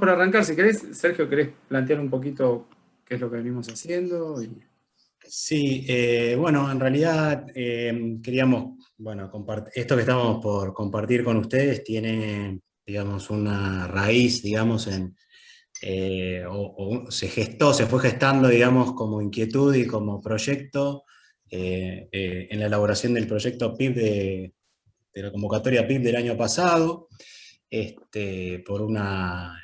por arrancar. Si querés, Sergio, ¿querés plantear un poquito qué es lo que venimos haciendo? Sí, bueno, en realidad queríamos, bueno, esto que estamos por compartir con ustedes tiene, digamos, una raíz, digamos, se fue gestando, digamos, como inquietud y como proyecto en la elaboración del proyecto PIB de la convocatoria PIB del año pasado, por una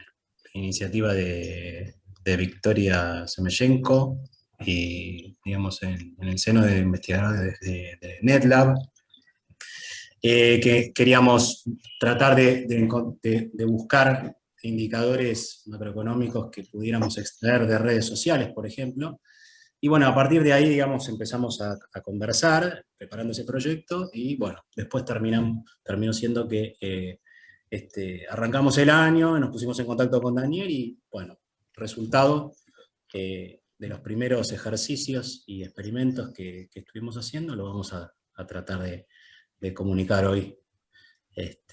iniciativa de Victoria Semellenko y, digamos, en el seno de investigadores de NetLab, que queríamos tratar de buscar indicadores macroeconómicos que pudiéramos extraer de redes sociales, por ejemplo. Y bueno, a partir de ahí, digamos, empezamos a conversar, preparando ese proyecto, y bueno, después terminó siendo que arrancamos el año, nos pusimos en contacto con Daniel, y bueno, resultado de los primeros ejercicios y experimentos que estuvimos haciendo, lo vamos a tratar de comunicar hoy.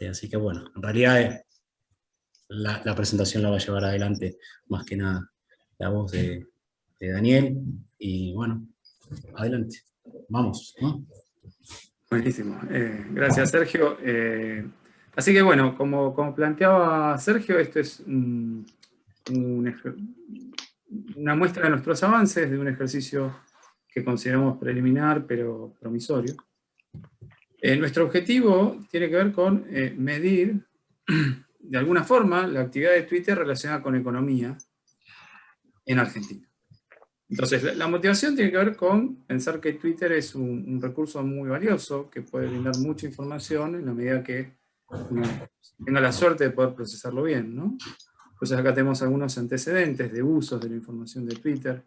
Así que bueno, en realidad la presentación la va a llevar adelante más que nada la voz de Daniel, y bueno, adelante, vamos, ¿no? Buenísimo. Gracias, Sergio. Así que bueno, como planteaba Sergio, esto es una muestra de nuestros avances, de un ejercicio que consideramos preliminar, pero promisorio. Nuestro objetivo tiene que ver con medir, de alguna forma, la actividad de Twitter relacionada con economía en Argentina. Entonces, la motivación tiene que ver con pensar que Twitter es un recurso muy valioso, que puede brindar mucha información en la medida que uno tenga la suerte de poder procesarlo bien, ¿no? Entonces acá tenemos algunos antecedentes de usos de la información de Twitter,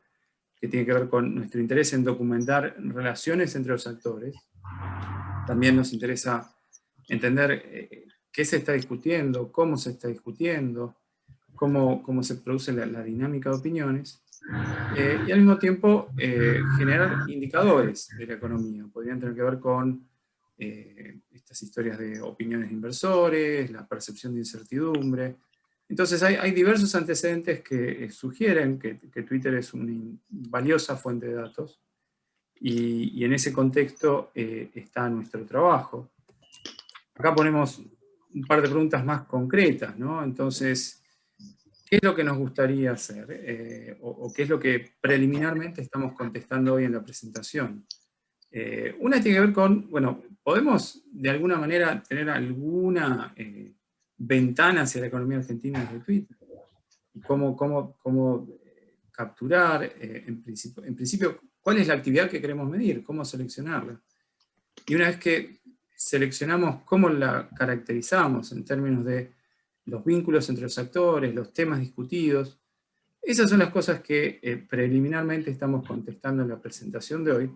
que tiene que ver con nuestro interés en documentar relaciones entre los actores. También nos interesa entender qué se está discutiendo, cómo se está discutiendo, cómo se produce la dinámica de opiniones. Y al mismo tiempo generar indicadores de la economía. Podrían tener que ver con estas historias de opiniones de inversores, la percepción de incertidumbre. Entonces hay diversos antecedentes que sugieren que Twitter es una valiosa fuente de datos, y en ese contexto está nuestro trabajo. Acá ponemos un par de preguntas más concretas, ¿no? Entonces, ¿qué es lo que nos gustaría hacer? O qué es lo que preliminarmente estamos contestando hoy en la presentación. Una tiene que ver con, bueno, ¿podemos de alguna manera tener alguna ventana hacia la economía argentina desde Twitter? ¿Y cómo capturar, en principio, cuál es la actividad que queremos medir? ¿Cómo seleccionarla? Y una vez que seleccionamos cómo la caracterizamos en términos de los vínculos entre los actores, los temas discutidos, esas son las cosas que preliminarmente estamos contestando en la presentación de hoy,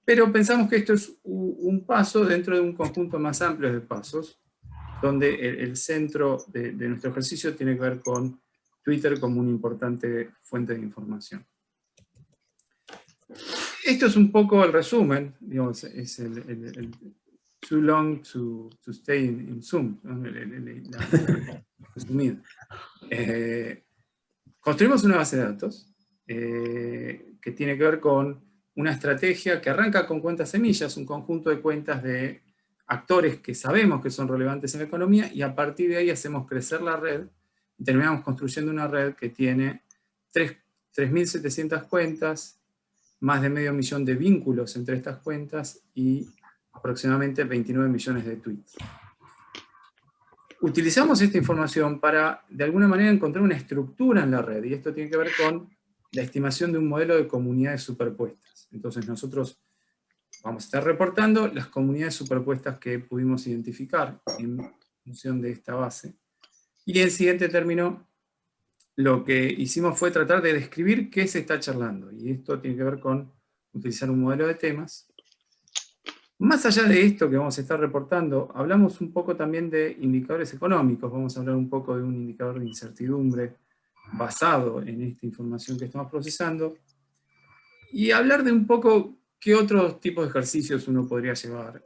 pero pensamos que esto es un paso dentro de un conjunto más amplio de pasos, donde el centro de nuestro ejercicio tiene que ver con Twitter como una importante fuente de información. Esto es un poco el resumen, digamos, es el too long to stay in Zoom, ¿no? Resumido. Construimos una base de datos que tiene que ver con una estrategia que arranca con cuentas semillas, un conjunto de cuentas de actores que sabemos que son relevantes en la economía, y a partir de ahí hacemos crecer la red y terminamos construyendo una red que tiene 3.700 cuentas, más de 500.000 de vínculos entre estas cuentas y aproximadamente 29 millones de tweets. Utilizamos esta información para, de alguna manera, encontrar una estructura en la red, y esto tiene que ver con la estimación de un modelo de comunidades superpuestas. Entonces nosotros vamos a estar reportando las comunidades superpuestas que pudimos identificar en función de esta base. Y en siguiente término, lo que hicimos fue tratar de describir qué se está charlando, y esto tiene que ver con utilizar un modelo de temas. Más allá de esto que vamos a estar reportando, hablamos un poco también de indicadores económicos. Vamos a hablar un poco de un indicador de incertidumbre basado en esta información que estamos procesando, y hablar de un poco qué otros tipos de ejercicios uno podría llevar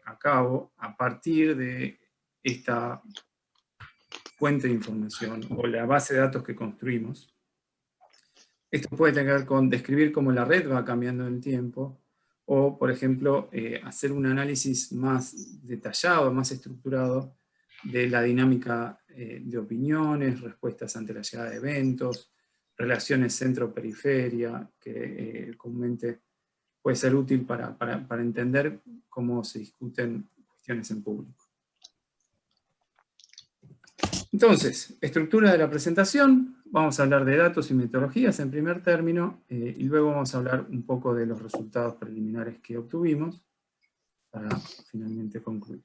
a cabo a partir de esta fuente de información o la base de datos que construimos. Esto puede tener que ver con describir cómo la red va cambiando en el tiempo, o, por ejemplo, hacer un análisis más detallado, más estructurado de la dinámica de opiniones, respuestas ante la llegada de eventos, relaciones centro-periferia, que comúnmente puede ser útil para entender cómo se discuten cuestiones en público. Entonces, estructura de la presentación. Vamos a hablar de datos y metodologías en primer término, y luego vamos a hablar un poco de los resultados preliminares que obtuvimos para finalmente concluir.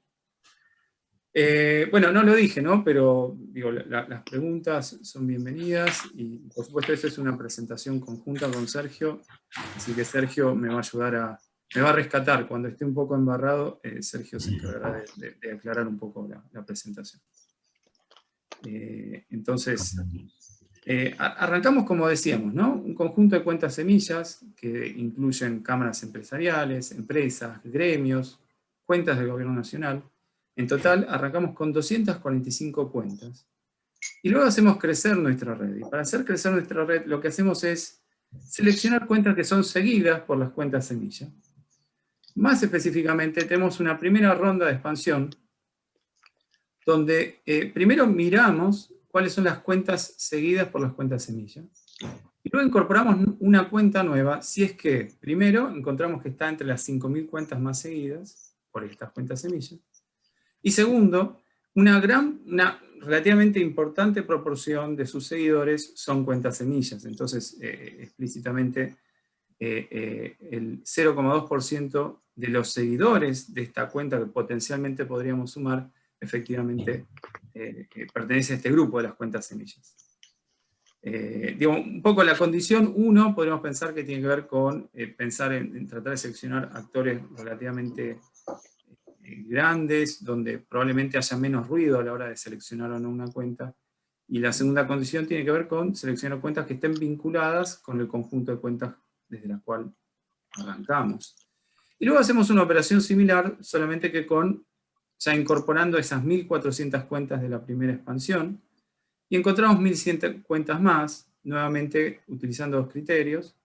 Bueno, no lo dije, ¿no? Pero digo, las preguntas son bienvenidas y por supuesto esta es una presentación conjunta con Sergio, así que Sergio me va a ayudar me va a rescatar cuando esté un poco embarrado. Sergio se encargará de aclarar un poco la presentación. Entonces, arrancamos como decíamos, ¿no? Un conjunto de cuentas semillas que incluyen cámaras empresariales, empresas, gremios, cuentas del gobierno nacional. En total, arrancamos con 245 cuentas. Y luego hacemos crecer nuestra red. Y para hacer crecer nuestra red, lo que hacemos es seleccionar cuentas que son seguidas por las cuentas semilla. Más específicamente, tenemos una primera ronda de expansión, donde primero miramos cuáles son las cuentas seguidas por las cuentas semilla. Y luego incorporamos una cuenta nueva, si es que, primero, encontramos que está entre las 5.000 cuentas más seguidas por estas cuentas semilla. Y segundo, una relativamente importante proporción de sus seguidores son cuentas semillas. Entonces, explícitamente, el 0,2% de los seguidores de esta cuenta que potencialmente podríamos sumar, efectivamente, pertenece a este grupo de las cuentas semillas. Digo, un poco la condición 1, podríamos pensar que tiene que ver con pensar en tratar de seleccionar actores relativamente grandes, donde probablemente haya menos ruido a la hora de seleccionar o no una cuenta. Y la segunda condición tiene que ver con seleccionar cuentas que estén vinculadas con el conjunto de cuentas desde la cual arrancamos. Y luego hacemos una operación similar, solamente que ya incorporando esas 1.400 cuentas de la primera expansión, y encontramos 1.100 cuentas más, nuevamente utilizando dos criterios: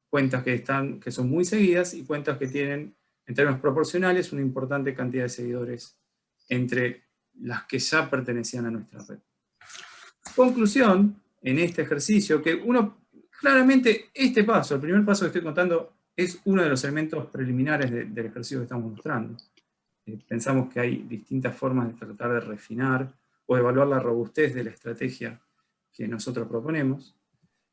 cuentas que son muy seguidas y cuentas que tienen, en términos proporcionales, una importante cantidad de seguidores entre las que ya pertenecían a nuestra red. Conclusión, en este ejercicio, que claramente este paso, el primer paso que estoy contando, es uno de los elementos preliminares del ejercicio que estamos mostrando. Pensamos que hay distintas formas de tratar de refinar o evaluar la robustez de la estrategia que nosotros proponemos.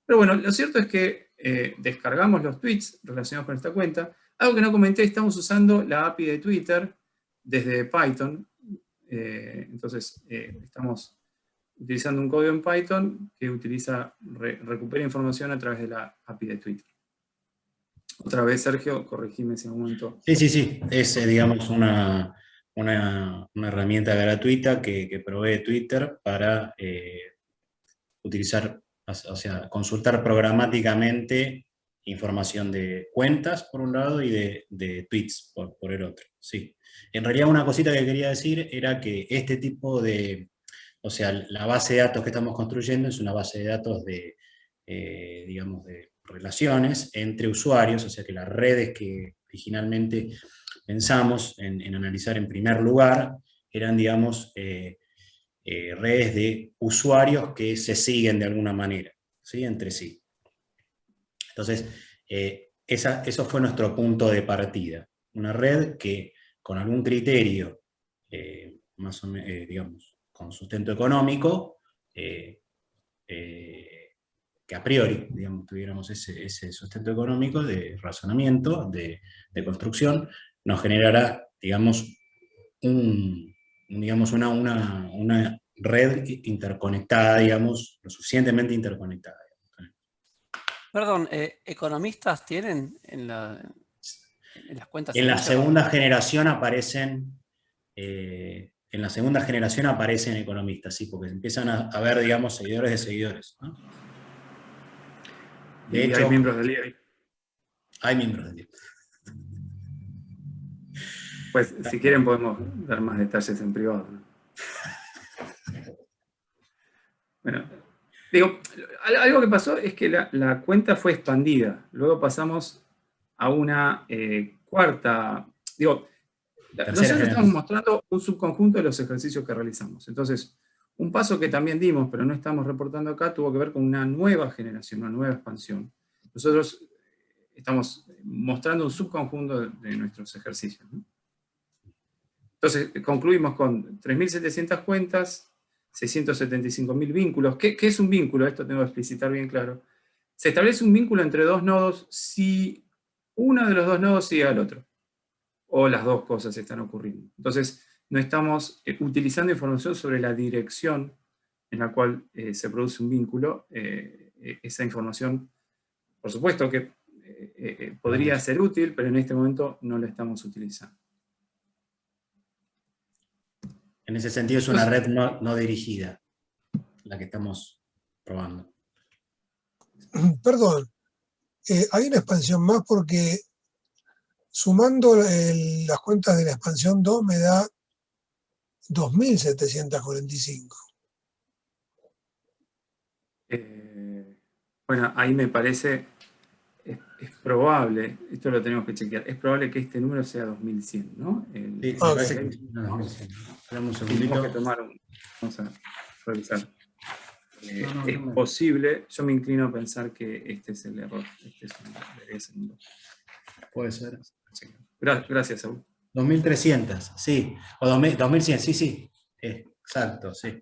Pero bueno, lo cierto es que descargamos los tweets relacionados con esta cuenta. Algo que no comenté, estamos usando la API de Twitter desde Python. Entonces, estamos utilizando un código en Python que recupera información a través de la API de Twitter. Otra vez, Sergio, corregime si en algún momento. Sí. Es, digamos, una herramienta gratuita que provee Twitter para utilizar, o sea, consultar programáticamente información de cuentas, por un lado, y de tweets, por el otro. Sí. En realidad, una cosita que quería decir era que este tipo de, o sea, la base de datos que estamos construyendo es una base de datos de, digamos, de relaciones entre usuarios, o sea que las redes que originalmente pensamos en analizar en primer lugar eran, digamos, redes de usuarios que se siguen de alguna manera, ¿sí? Entre sí. Entonces, eso fue nuestro punto de partida. Una red que con algún criterio, más o menos, digamos, con sustento económico, que a priori, digamos, tuviéramos ese sustento económico de razonamiento, de construcción, nos generará, digamos, una red interconectada, digamos, lo suficientemente interconectada. Perdón, ¿economistas tienen en las cuentas? En la segunda generación aparecen economistas, sí, porque empiezan a haber, digamos, seguidores de seguidores, ¿no? De hecho, hay miembros del IAI. Hay miembros del IAI. Pues, si quieren, podemos dar más detalles en privado, ¿no? Bueno, digo, algo que pasó es que la cuenta fue expandida. Luego pasamos a una cuarta, digo, Tercera nosotros estamos generación. mostrando un subconjunto de los ejercicios que realizamos. Entonces, un paso que también dimos, pero no estamos reportando acá, tuvo que ver con una nueva generación, una nueva expansión. Nosotros estamos mostrando un subconjunto de nuestros ejercicios, ¿no? Entonces, concluimos con 3.700 cuentas, 675.000 vínculos. ¿Qué es un vínculo? Esto tengo que explicitar bien claro. Se establece un vínculo entre dos nodos si uno de los dos nodos sigue al otro, o las dos cosas están ocurriendo. Entonces, no estamos utilizando información sobre la dirección en la cual se produce un vínculo. Esa información, por supuesto que podría ser útil, pero en este momento no la estamos utilizando. En ese sentido es una red no dirigida, la que estamos probando. Perdón, hay una expansión más porque sumando las cuentas de la expansión 2 me da 2.745. Bueno, ahí me parece, es probable, esto lo tenemos que chequear, es probable que este número sea 2100, ¿no? Sí, me parece que un segundito. Vamos a revisar. Es posible, yo me inclino a pensar que este es el error. Debería ser un 2. Puede ser. Gracias, Saúl. 2300, sí. O 2100, sí. Exacto, sí.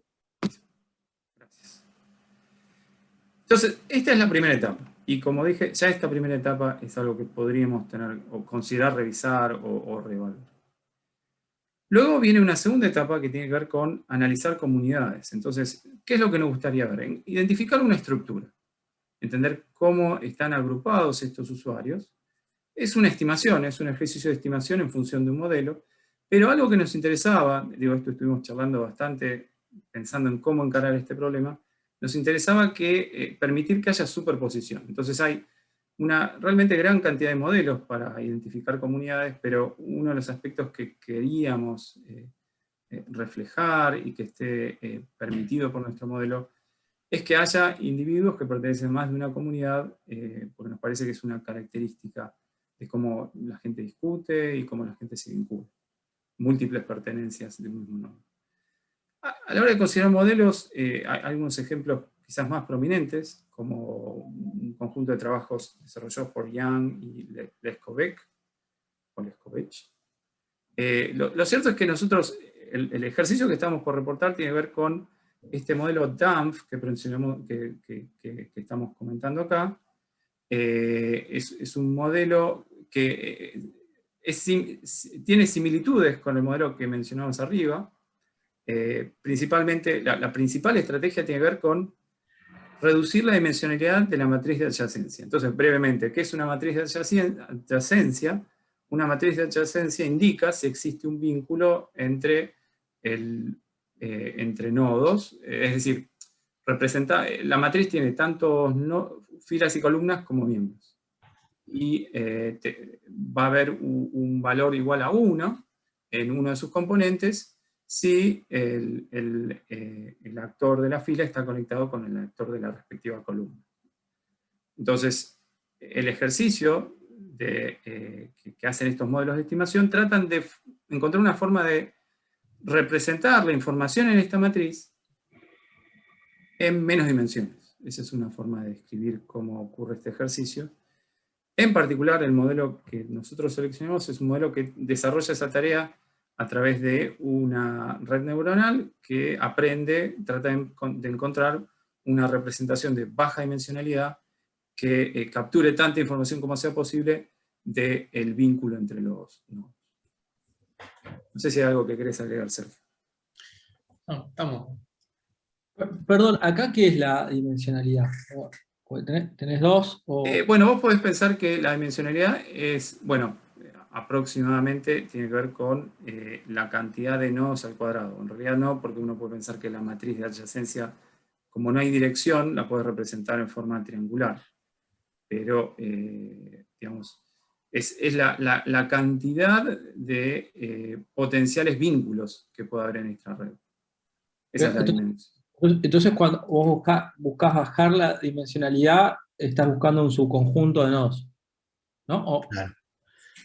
Gracias. Entonces, esta es la primera etapa. Y como dije, ya esta primera etapa es algo que podríamos tener o considerar revisar o reevaluar. Luego viene una segunda etapa que tiene que ver con analizar comunidades. Entonces, ¿qué es lo que nos gustaría ver? Identificar una estructura. Entender cómo están agrupados estos usuarios. Es una estimación, es un ejercicio de estimación en función de un modelo, pero algo que nos interesaba, digo, esto estuvimos charlando bastante, pensando en cómo encarar este problema, nos interesaba que permitir que haya superposición. Entonces hay una realmente gran cantidad de modelos para identificar comunidades, pero uno de los aspectos que queríamos reflejar y que esté permitido por nuestro modelo es que haya individuos que pertenecen más de una comunidad, porque nos parece que es una característica de cómo la gente discute y cómo la gente se vincula. Múltiples pertenencias de un mismo nodo. A la hora de considerar modelos, hay algunos ejemplos quizás más prominentes, como un conjunto de trabajos desarrollados por Yang y Leskovec, o Leskovec. Lo cierto es que nosotros, el ejercicio que estamos por reportar tiene que ver con este modelo DAMF que estamos comentando acá. Es un modelo que tiene similitudes con el modelo que mencionamos arriba. Principalmente, la principal estrategia tiene que ver con reducir la dimensionalidad de la matriz de adyacencia. Entonces, brevemente, ¿qué es una matriz de adyacencia? Una matriz de adyacencia indica si existe un vínculo entre nodos, es decir, la matriz tiene tantos filas y columnas como miembros. Y va a haber un valor igual a 1 en uno de sus componentes si el actor de la fila está conectado con el actor de la respectiva columna. Entonces, el ejercicio que hacen estos modelos de estimación tratan de encontrar una forma de representar la información en esta matriz en menos dimensiones. Esa es una forma de describir cómo ocurre este ejercicio. En particular, el modelo que nosotros seleccionamos es un modelo que desarrolla esa tarea a través de una red neuronal que trata de encontrar una representación de baja dimensionalidad que capture tanta información como sea posible del vínculo entre los nodos. No sé si hay algo que querés agregar, Sergio. No, estamos. Perdón, ¿acá qué es la dimensionalidad? ¿Tenés dos? Bueno, vos podés pensar que la dimensionalidad es, bueno, aproximadamente tiene que ver con la cantidad de nodos al cuadrado. En realidad no, porque uno puede pensar que la matriz de adyacencia, como no hay dirección, la puede representar en forma triangular. Pero, digamos, es la cantidad de potenciales vínculos que puede haber en esta red. Esa es la dimensión. Entonces, cuando vos buscas bajar la dimensionalidad, estás buscando un subconjunto de nodos, ¿no? Claro.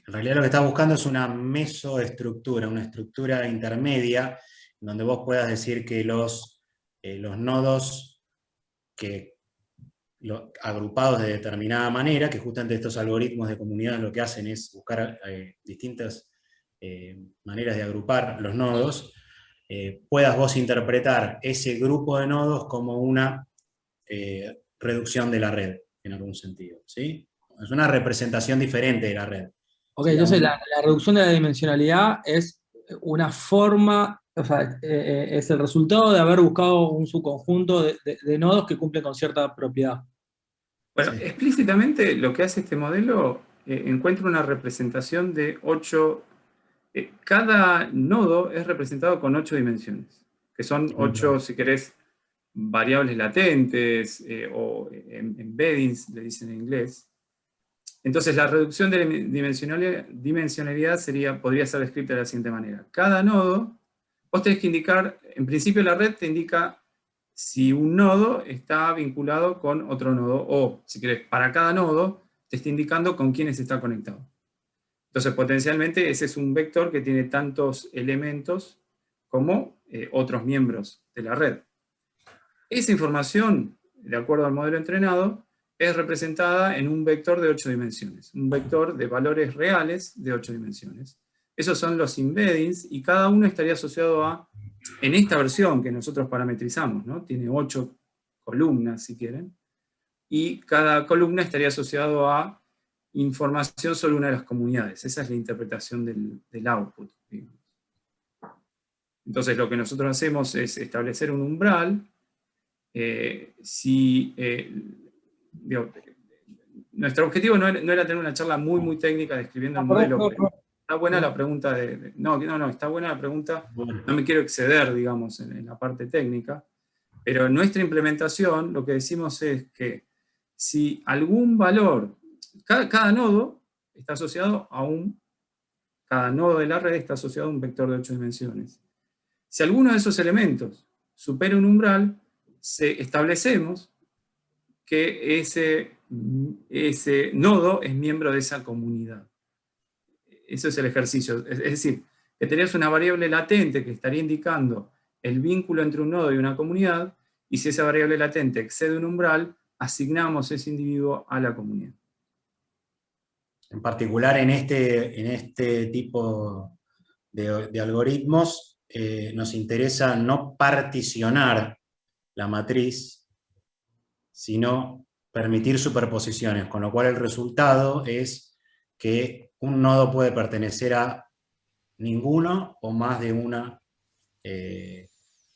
En realidad lo que estás buscando es una mesoestructura, una estructura intermedia, donde vos puedas decir que los nodos agrupados de determinada manera, que justamente estos algoritmos de comunidad lo que hacen es buscar distintas maneras de agrupar los nodos, puedas vos interpretar ese grupo de nodos como una reducción de la red, en algún sentido, ¿sí? Es una representación diferente de la red. Ok, ¿Sí? entonces la reducción de la dimensionalidad es una forma, o sea, es el resultado de haber buscado un subconjunto de nodos que cumplen con cierta propiedad. Bueno, Sí. explícitamente lo que hace este modelo encuentra una representación de 8. Cada nodo es representado con 8 dimensiones, que son 8, si querés, variables latentes o embeddings, le dicen en inglés. Entonces la reducción de dimensionalidad podría ser descrita de la siguiente manera. Cada nodo, vos tenés que indicar, en principio la red te indica si un nodo está vinculado con otro nodo, o si querés, para cada nodo te está indicando con quiénes está conectado. Entonces potencialmente ese es un vector que tiene tantos elementos como otros miembros de la red. Esa información, de acuerdo al modelo entrenado, es representada en un vector de 8 dimensiones, un vector de valores reales de 8 dimensiones. Esos son los embeddings y cada uno estaría asociado a, en esta versión que nosotros parametrizamos, ¿no? Tiene 8 columnas, si quieren, y cada columna estaría asociado a información sobre una de las comunidades. Esa es la interpretación del output, digamos. Entonces lo que nosotros hacemos es establecer un umbral. Nuestro objetivo no era tener una charla muy técnica describiendo el modelo. Está buena la pregunta está buena la pregunta, no me quiero exceder, digamos, en la parte técnica, pero en nuestra implementación lo que decimos es que si algún valor, cada nodo está asociado cada nodo de la red está asociado a un vector de 8 dimensiones. Si alguno de esos elementos supera un umbral, establecemos que ese nodo es miembro de esa comunidad. Eso es el ejercicio. Es decir, que tenés una variable latente que estaría indicando el vínculo entre un nodo y una comunidad, y si esa variable latente excede un umbral, asignamos ese individuo a la comunidad. En particular en este tipo de algoritmos, nos interesa no particionar la matriz, sino permitir superposiciones, con lo cual el resultado es que un nodo puede pertenecer a ninguno o más de una,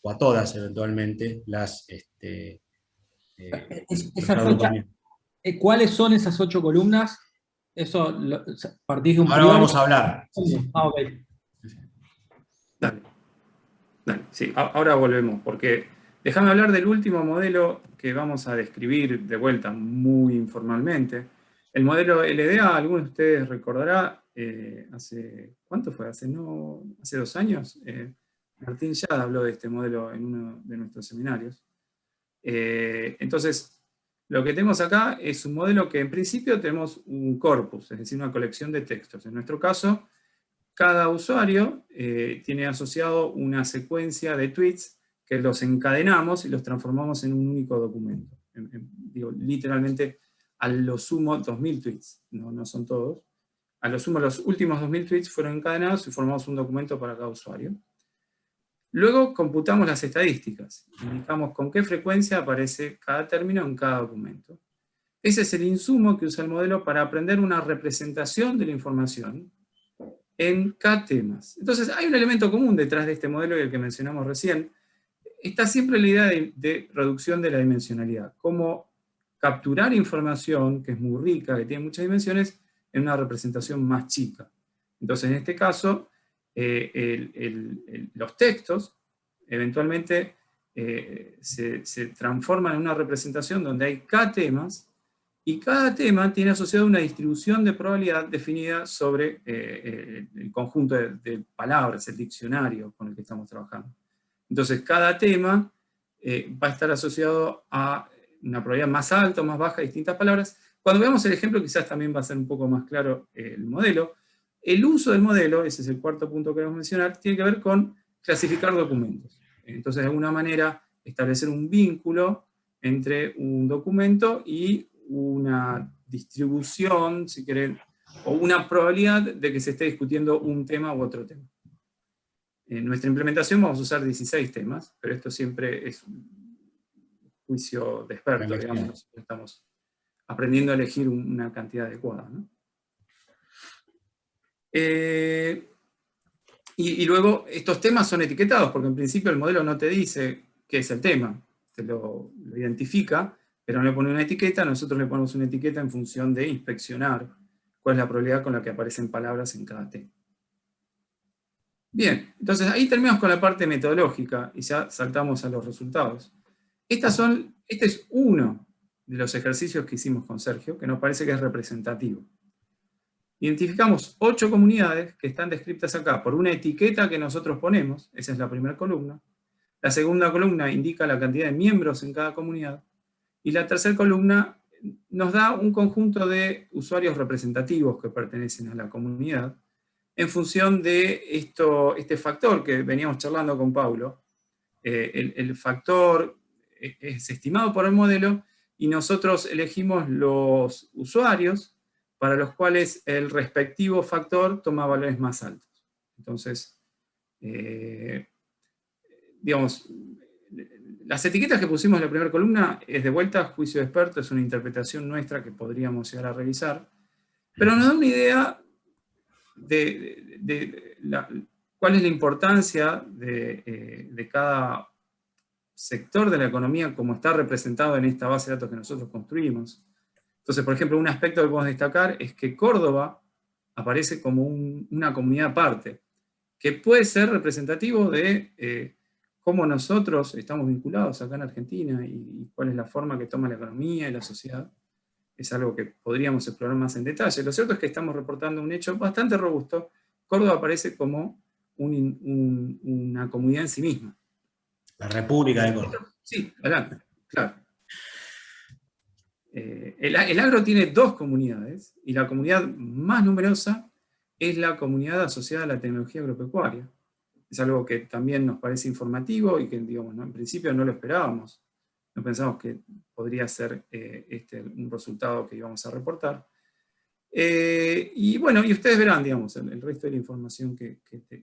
o a todas eventualmente, ¿Cuáles son esas 8 columnas? Eso partís de un Ahora priori. vamos a hablar. Ok. Dale, sí, ahora volvemos, porque déjame hablar del último modelo que vamos a describir de vuelta muy informalmente. El modelo LDA, algunos de ustedes recordará, ¿cuánto fue? Hace 2 años. Martín Yada habló de este modelo en uno de nuestros seminarios. Entonces, lo que tenemos acá es un modelo que en principio tenemos un corpus, es decir, una colección de textos. En nuestro caso, cada usuario tiene asociado una secuencia de tweets que los encadenamos y los transformamos en un único documento. Literalmente, a lo sumo 2000 tweets, no son todos. A lo sumo los últimos 2000 tweets fueron encadenados y formamos un documento para cada usuario. Luego computamos las estadísticas, indicamos con qué frecuencia aparece cada término en cada documento. Ese es el insumo que usa el modelo para aprender una representación de la información en K temas. Entonces hay un elemento común detrás de este modelo y el que mencionamos recién. Está siempre la idea de reducción de la dimensionalidad, cómo capturar información que es muy rica, que tiene muchas dimensiones, en una representación más chica. Entonces en este caso, los textos eventualmente se transforman en una representación donde hay K temas, y cada tema tiene asociado una distribución de probabilidad definida sobre el conjunto de palabras, el diccionario con el que estamos trabajando. Entonces cada tema va a estar asociado a una probabilidad más alta o más baja de distintas palabras. Cuando veamos el ejemplo, quizás también va a ser un poco más claro el modelo. El uso del modelo, ese es el cuarto punto que queremos mencionar, tiene que ver con clasificar documentos. Entonces, de alguna manera, establecer un vínculo entre un documento y una distribución, si quieren, o una probabilidad de que se esté discutiendo un tema u otro tema. En nuestra implementación vamos a usar 16 temas, pero esto siempre es un juicio de experto, digamos, nosotros estamos aprendiendo a elegir una cantidad adecuada, ¿no? Y luego estos temas son etiquetados, porque en principio el modelo no te dice qué es el tema, te lo identifica, pero no le pone una etiqueta, nosotros le ponemos una etiqueta en función de inspeccionar cuál es la probabilidad con la que aparecen palabras en cada tema. Bien, entonces ahí terminamos con la parte metodológica y ya saltamos a los resultados. Este es uno de los ejercicios que hicimos con Sergio, que nos parece que es representativo. Identificamos 8 comunidades que están descritas acá por una etiqueta que nosotros ponemos, esa es la primera columna. La segunda columna indica la cantidad de miembros en cada comunidad. Y la tercera columna nos da un conjunto de usuarios representativos que pertenecen a la comunidad, en función de este factor que veníamos charlando con Paulo. El factor es estimado por el modelo y nosotros elegimos los usuarios para los cuales el respectivo factor toma valores más altos. Entonces, digamos, las etiquetas que pusimos en la primera columna es de vuelta juicio de experto, es una interpretación nuestra que podríamos llegar a revisar, pero nos da una idea cuál es la importancia de cada sector de la economía como está representado en esta base de datos que nosotros construimos. Entonces, por ejemplo, un aspecto que podemos destacar es que Córdoba aparece como una comunidad aparte, que puede ser representativo de cómo nosotros estamos vinculados acá en Argentina y cuál es la forma que toma la economía y la sociedad. Es algo que podríamos explorar más en detalle. Lo cierto es que estamos reportando un hecho bastante robusto. Córdoba aparece como una comunidad en sí misma. La República de Córdoba. Sí, adelante, claro. El agro tiene 2 comunidades, y la comunidad más numerosa es la comunidad asociada a la tecnología agropecuaria. Es algo que también nos parece informativo y que, digamos, ¿no? En principio no lo esperábamos. No pensamos que podría ser un resultado que íbamos a reportar. Y bueno, y ustedes verán, digamos, el resto de la información que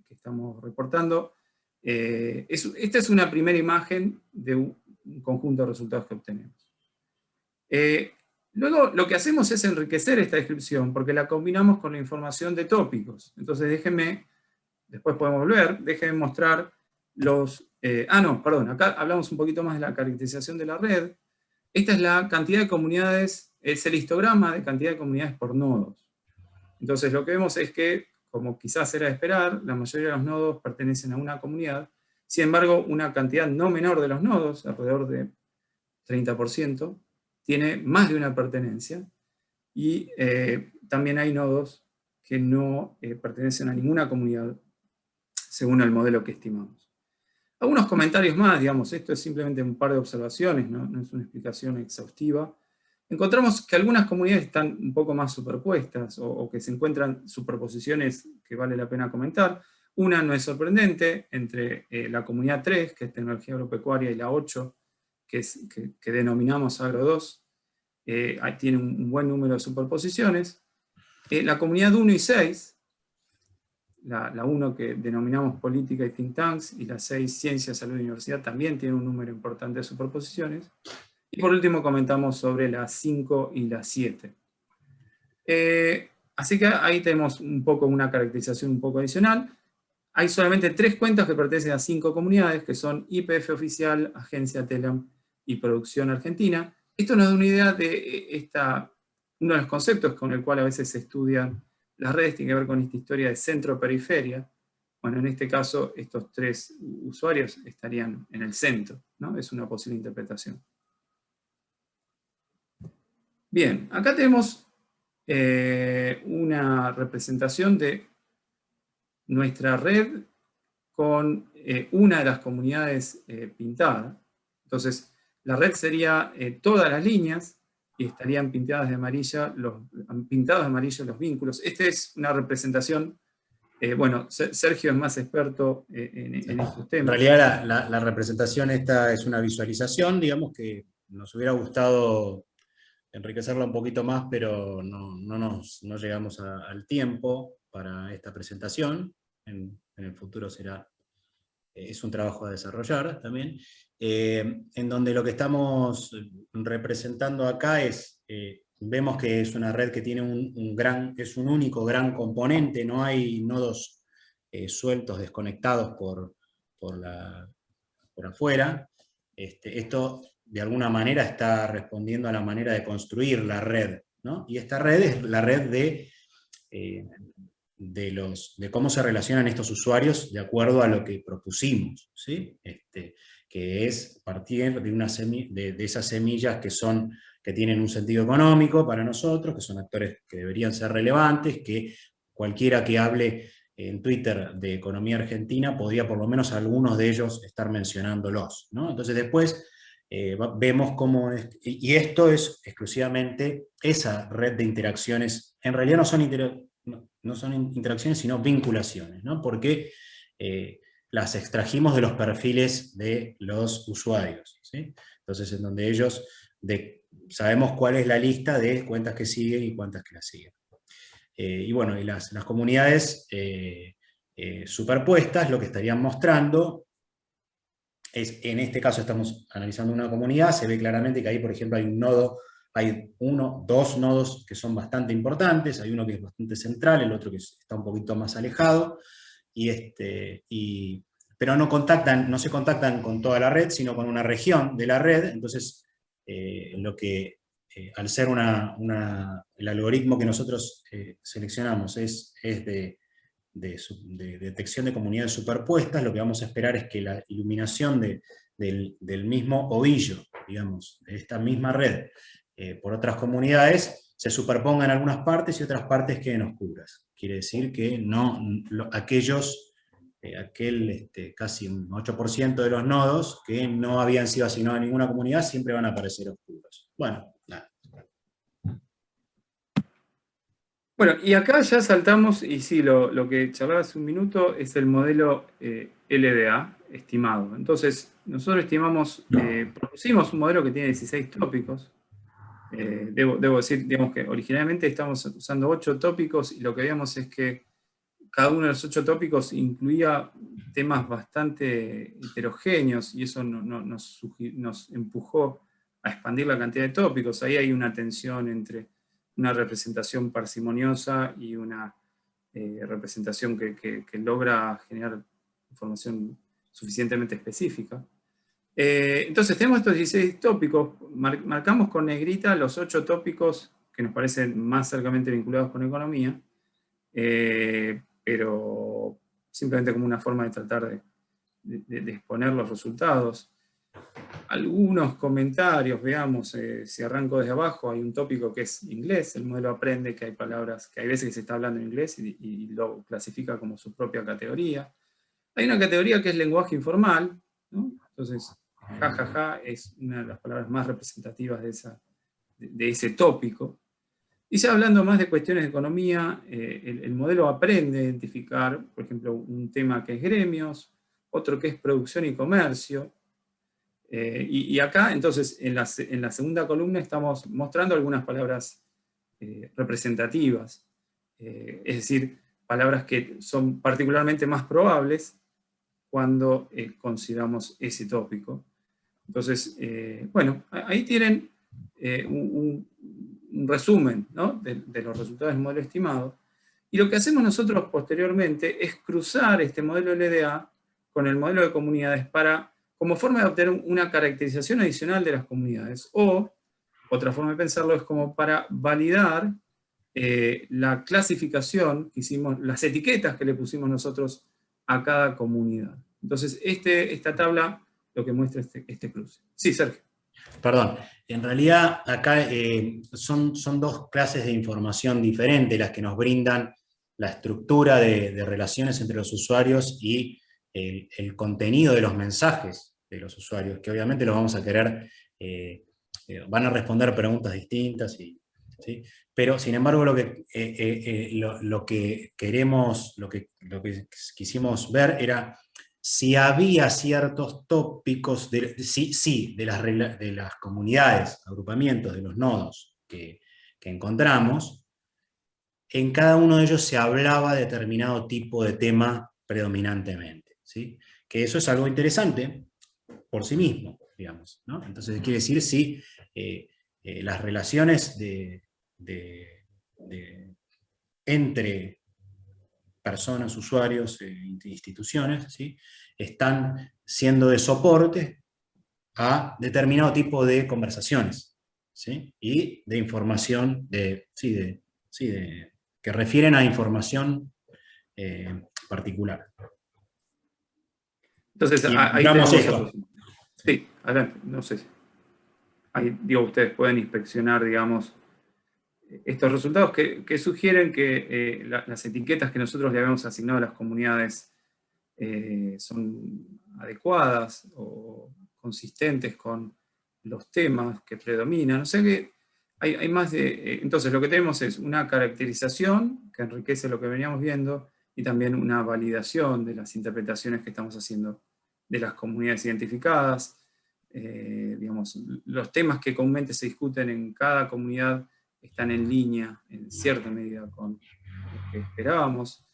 estamos reportando. Esta es una primera imagen de un conjunto de resultados que obtenemos. Luego lo que hacemos es enriquecer esta descripción porque la combinamos con la información de tópicos. Entonces déjenme, después podemos volver, déjenme mostrar los... acá hablamos un poquito más de la caracterización de la red. Esta es la cantidad de comunidades, es el histograma de cantidad de comunidades por nodos. Entonces lo que vemos es que, como quizás era de esperar, la mayoría de los nodos pertenecen a una comunidad. Sin embargo, una cantidad no menor de los nodos, alrededor de 30%, tiene más de una pertenencia, y también hay nodos que no pertenecen a ninguna comunidad, según el modelo que estimamos. Algunos comentarios más, digamos, esto es simplemente un par de observaciones, no es una explicación exhaustiva. Encontramos que algunas comunidades están un poco más superpuestas, o que se encuentran superposiciones que vale la pena comentar. Una no es sorprendente, entre la comunidad 3, que es tecnología agropecuaria, y la 8, que denominamos Agro 2, tiene un buen número de superposiciones. La comunidad 1 y 6, la 1 que denominamos política y think tanks, y la 6, ciencia, salud y universidad, también tiene un número importante de superposiciones. Y por último comentamos sobre la 5 y la 7. Así que ahí tenemos un poco una caracterización un poco adicional. Hay solamente 3 cuentas que pertenecen a 5 comunidades, que son YPF Oficial, Agencia TELAM y Producción Argentina. Esto nos da una idea de uno de los conceptos con el cual a veces se estudian las redes, tiene que ver con esta historia de centro-periferia. Bueno, en este caso, estos 3 usuarios estarían en el centro, ¿no? Es una posible interpretación. Bien, acá tenemos una representación de nuestra red con una de las comunidades pintada. Entonces, la red sería todas las líneas y estarían pintados de amarillo los vínculos. Esta es una representación, bueno, Sergio es más experto en estos temas. En realidad la representación esta es una visualización, digamos que nos hubiera gustado enriquecerla un poquito más, pero no llegamos al tiempo para esta presentación. En el futuro es un trabajo a desarrollar también, en donde lo que estamos representando acá es, vemos que es una red que tiene es un único gran componente, no hay nodos sueltos, desconectados por afuera. Esto de alguna manera está respondiendo a la manera de construir la red, ¿no? Y esta red es la red de cómo se relacionan estos usuarios de acuerdo a lo que propusimos, ¿sí? Que es partir de esas semillas que tienen un sentido económico para nosotros, que son actores que deberían ser relevantes, que cualquiera que hable en Twitter de economía argentina podría por lo menos algunos de ellos estar mencionándolos, ¿no? Entonces después vemos cómo es, y esto es exclusivamente esa red de interacciones. En realidad no son interacciones, sino vinculaciones, ¿no? Porque las extrajimos de los perfiles de los usuarios, ¿sí? Entonces, en donde ellos sabemos cuál es la lista de cuentas que siguen y cuántas que las siguen. Y bueno, y las comunidades superpuestas, lo que estarían mostrando es, en este caso estamos analizando una comunidad, se ve claramente que ahí, por ejemplo, hay dos nodos que son bastante importantes, hay uno que es bastante central, el otro que está un poquito más alejado, pero no se contactan con toda la red, sino con una región de la red. Entonces, al ser el algoritmo que nosotros seleccionamos es de detección de comunidades superpuestas, lo que vamos a esperar es que la iluminación del mismo ovillo, digamos, de esta misma red, por otras comunidades, se superpongan algunas partes y otras partes queden oscuras. Quiere decir que aquel casi un 8% de los nodos que no habían sido asignados a ninguna comunidad siempre van a aparecer oscuros. Bueno, nada. Bueno, y acá ya saltamos, y sí, lo que charlaba hace un minuto es el modelo LDA estimado. Entonces, nosotros propusimos un modelo que tiene 16 tópicos. Debo decir, digamos que originalmente estamos usando 8 tópicos, y lo que veíamos es que cada uno de los 8 tópicos incluía temas bastante heterogéneos, y eso nos empujó a expandir la cantidad de tópicos. Ahí hay una tensión entre una representación parsimoniosa y una representación que logra generar información suficientemente específica. Entonces tenemos estos 16 tópicos, marcamos con negrita los 8 tópicos que nos parecen más cercanamente vinculados con economía, pero simplemente como una forma de tratar de exponer los resultados. Algunos comentarios, veamos, si arranco desde abajo, hay un tópico que es inglés, el modelo aprende que hay palabras, que hay veces que se está hablando en inglés y lo clasifica como su propia categoría. Hay una categoría que es lenguaje informal, ¿no? Entonces, jajaja es una de las palabras más representativas de ese tópico. Y ya hablando más de cuestiones de economía, el modelo aprende a identificar, por ejemplo, un tema que es gremios, otro que es producción y comercio. Y acá, entonces, en la segunda columna estamos mostrando algunas palabras representativas, es decir, palabras que son particularmente más probables cuando consideramos ese tópico. Entonces, bueno, ahí tienen un resumen, ¿no?, de los resultados del modelo estimado. Y lo que hacemos nosotros posteriormente es cruzar este modelo LDA con el modelo de comunidades como forma de obtener una caracterización adicional de las comunidades. O, otra forma de pensarlo es como para validar la clasificación que hicimos, las etiquetas que le pusimos nosotros a cada comunidad. Entonces, esta tabla lo que muestra este cruce. Sí, Sergio. Perdón, en realidad acá son dos clases de información diferentes las que nos brindan la estructura de relaciones entre los usuarios y el contenido de los mensajes de los usuarios, que obviamente los vamos a querer, van a responder preguntas distintas, ¿sí? Pero sin embargo lo que queremos, lo que quisimos ver era si había ciertos tópicos, de las comunidades, agrupamientos, de los nodos que encontramos, en cada uno de ellos se hablaba de determinado tipo de tema predominantemente, ¿sí? Que eso es algo interesante por sí mismo, digamos, ¿no? Entonces quiere decir si las relaciones entre personas, usuarios, instituciones, ¿sí? Están siendo de soporte a determinado tipo de conversaciones, ¿sí? Y de información, que refieren a información particular. Entonces, Y ahí encontramos tenemos esto. otros. Sí, adelante, no sé si. Ahí, digo, ustedes pueden inspeccionar, digamos, estos resultados que sugieren que las etiquetas que nosotros le habíamos asignado a las comunidades son adecuadas o consistentes con los temas que predominan. O sea que hay más de... entonces lo que tenemos es una caracterización que enriquece lo que veníamos viendo y también una validación de las interpretaciones que estamos haciendo de las comunidades identificadas. Digamos, los temas que comúnmente se discuten en cada comunidad están en línea, en cierta medida, con lo que esperábamos.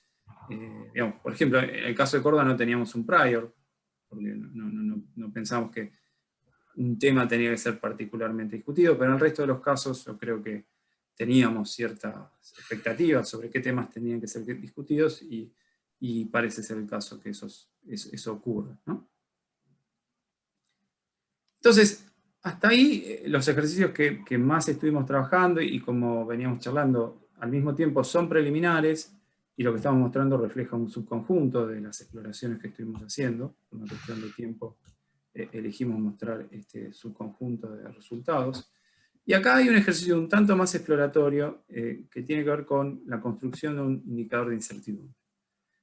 Digamos, por ejemplo, en el caso de Córdoba no teníamos un prior, porque no pensamos que un tema tenía que ser particularmente discutido, pero en el resto de los casos yo creo que teníamos ciertas expectativas sobre qué temas tenían que ser discutidos y parece ser el caso que eso ocurre, ¿no? Entonces, hasta ahí los ejercicios que más estuvimos trabajando y como veníamos charlando, al mismo tiempo son preliminares y lo que estamos mostrando refleja un subconjunto de las exploraciones que estuvimos haciendo. Por una cuestión de tiempo elegimos mostrar este subconjunto de resultados. Y acá hay un ejercicio un tanto más exploratorio que tiene que ver con la construcción de un indicador de incertidumbre.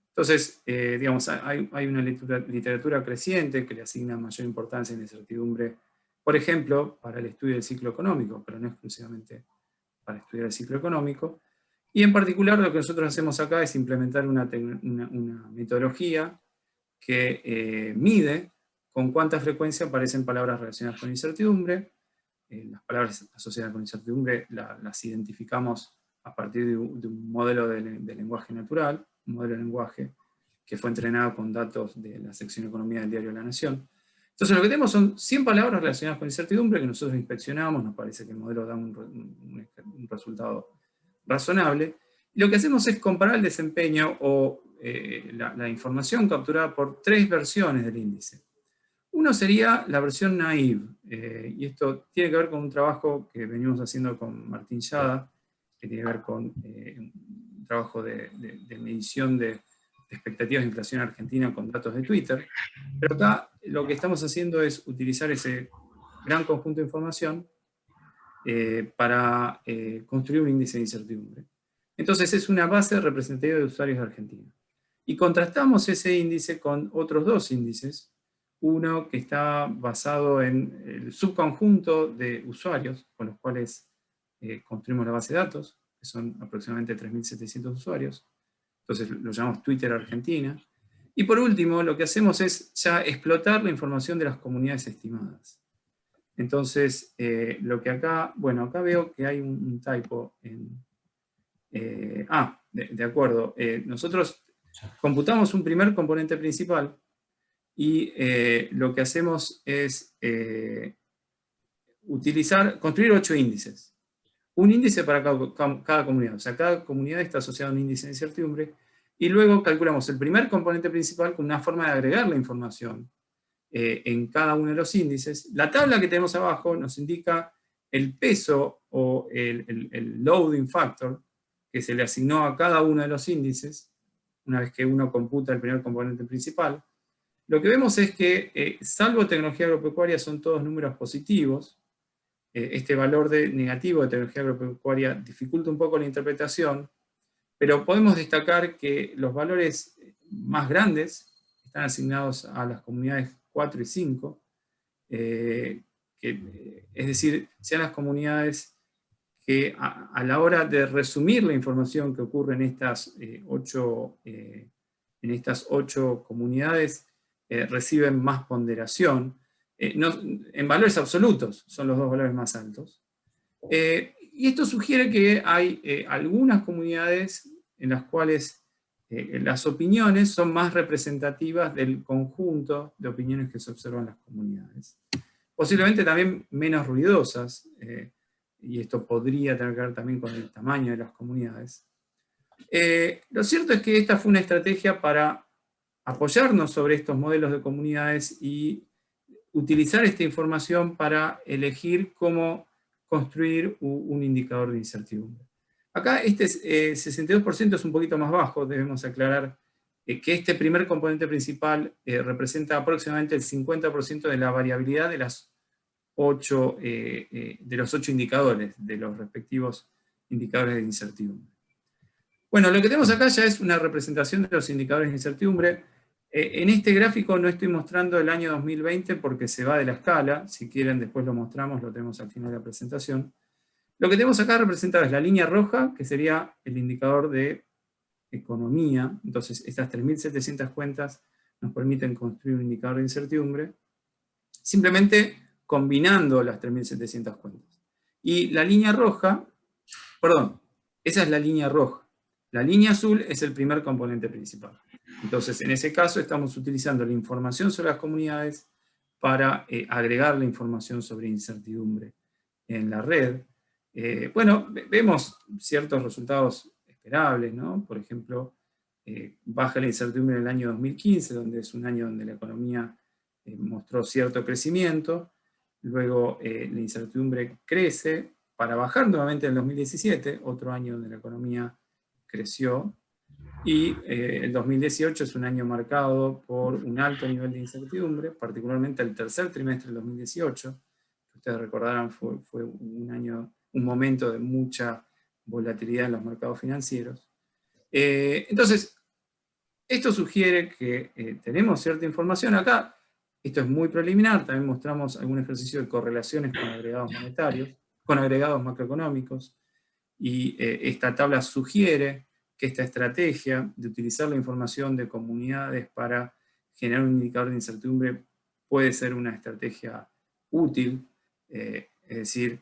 Entonces, digamos, hay una literatura creciente que le asigna mayor importancia en la incertidumbre, por ejemplo, para el estudio del ciclo económico, pero no exclusivamente para estudiar el ciclo económico. Y en particular lo que nosotros hacemos acá es implementar una metodología que mide con cuánta frecuencia aparecen palabras relacionadas con incertidumbre. Las palabras asociadas con incertidumbre las identificamos a partir de un modelo de lenguaje natural, un modelo de lenguaje que fue entrenado con datos de la sección Economía del diario La Nación. Entonces lo que tenemos son 100 palabras relacionadas con incertidumbre que nosotros inspeccionamos, nos parece que el modelo da un resultado razonable. Y lo que hacemos es comparar el desempeño o la información capturada por 3 versiones del índice. Uno sería la versión naive, y esto tiene que ver con un trabajo que venimos haciendo con Martín Yada, que tiene que ver con un trabajo de medición de expectativas de inflación argentina con datos de Twitter. Pero acá lo que estamos haciendo es utilizar ese gran conjunto de información para construir un índice de incertidumbre. Entonces es una base representativa de usuarios de Argentina. Y contrastamos ese índice con otros 2 índices, uno que está basado en el subconjunto de usuarios con los cuales construimos la base de datos, que son aproximadamente 3.700 usuarios. Entonces lo llamamos Twitter Argentina. Y por último, lo que hacemos es ya explotar la información de las comunidades estimadas. Entonces, lo que acá, bueno, acá veo que hay un typo en... de acuerdo. Nosotros computamos un primer componente principal y lo que hacemos es construir 8 índices. Un índice para cada comunidad. O sea, cada comunidad está asociada a un índice de incertidumbre. Y luego calculamos el primer componente principal con una forma de agregar la información en cada uno de los índices. La tabla que tenemos abajo nos indica el peso o el loading factor que se le asignó a cada uno de los índices, una vez que uno computa el primer componente principal. Lo que vemos es que, salvo tecnología agropecuaria, son todos números positivos. Este valor negativo de tecnología agropecuaria dificulta un poco la interpretación, pero podemos destacar que los valores más grandes están asignados a las comunidades 4 y 5, es decir, sean las comunidades que a la hora de resumir la información que ocurre en estas 8 comunidades, reciben más ponderación. En valores absolutos son los 2 valores más altos. Y esto sugiere que hay algunas comunidades en las cuales las opiniones son más representativas del conjunto de opiniones que se observan en las comunidades. Posiblemente también menos ruidosas, y esto podría tener que ver también con el tamaño de las comunidades. Lo cierto es que esta fue una estrategia para apoyarnos sobre estos modelos de comunidades y utilizar esta información para elegir cómo construir un indicador de incertidumbre. Acá este 62% es un poquito más bajo, debemos aclarar que este primer componente principal representa aproximadamente el 50% de la variabilidad de los 8 indicadores, de los respectivos indicadores de incertidumbre. Bueno, lo que tenemos acá ya es una representación de los indicadores de incertidumbre. En este gráfico no estoy mostrando el año 2020 porque se va de la escala. Si quieren después lo mostramos, lo tenemos al final de la presentación. Lo que tenemos acá representado es la línea roja, que sería el indicador de economía. Entonces estas 3.700 cuentas nos permiten construir un indicador de incertidumbre, simplemente combinando las 3.700 cuentas. Y la línea roja, perdón, esa es la línea roja. La línea azul es el primer componente principal. Entonces, en ese caso estamos utilizando la información sobre las comunidades para agregar la información sobre incertidumbre en la red. Bueno, vemos ciertos resultados esperables, ¿no? Por ejemplo, baja la incertidumbre en el año 2015, donde es un año donde la economía mostró cierto crecimiento. Luego la incertidumbre crece para bajar nuevamente en el 2017, otro año donde la economía creció. Y el 2018 es un año marcado por un alto nivel de incertidumbre, particularmente el tercer trimestre del 2018, que ustedes recordarán fue un momento de mucha volatilidad en los mercados financieros. Entonces, esto sugiere que tenemos cierta información acá. Esto es muy preliminar, también mostramos algún ejercicio de correlaciones con agregados monetarios, con agregados macroeconómicos, y esta tabla sugiere que esta estrategia de utilizar la información de comunidades para generar un indicador de incertidumbre puede ser una estrategia útil, es decir,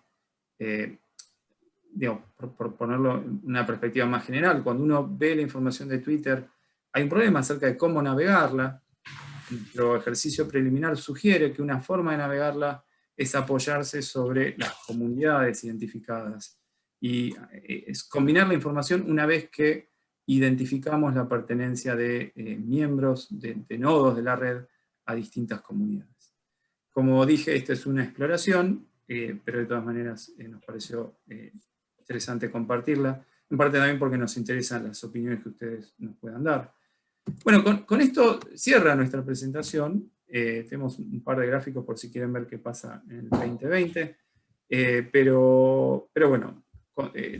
por ponerlo en una perspectiva más general, cuando uno ve la información de Twitter, hay un problema acerca de cómo navegarla. Nuestro ejercicio preliminar sugiere que una forma de navegarla es apoyarse sobre las comunidades identificadas y es combinar la información una vez que identificamos la pertenencia de miembros, de nodos de la red a distintas comunidades. Como dije, esta es una exploración, pero de todas maneras nos pareció interesante compartirla, en parte también porque nos interesan las opiniones que ustedes nos puedan dar. Bueno, con esto cierra nuestra presentación. Tenemos un par de gráficos por si quieren ver qué pasa en el 2020. Pero bueno,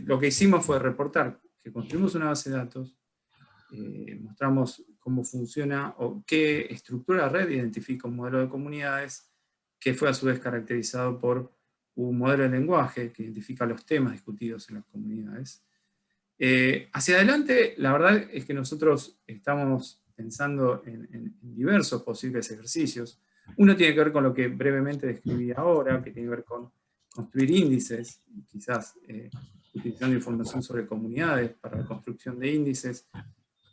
lo que hicimos fue reportar que construimos una base de datos, mostramos cómo funciona o qué estructura la red identifica un modelo de comunidades, que fue a su vez caracterizado por un modelo de lenguaje que identifica los temas discutidos en las comunidades. Hacia adelante, la verdad es que nosotros estamos pensando en diversos posibles ejercicios. Uno tiene que ver con lo que brevemente describí ahora, que tiene que ver con construir índices, quizás utilizando información sobre comunidades para la construcción de índices,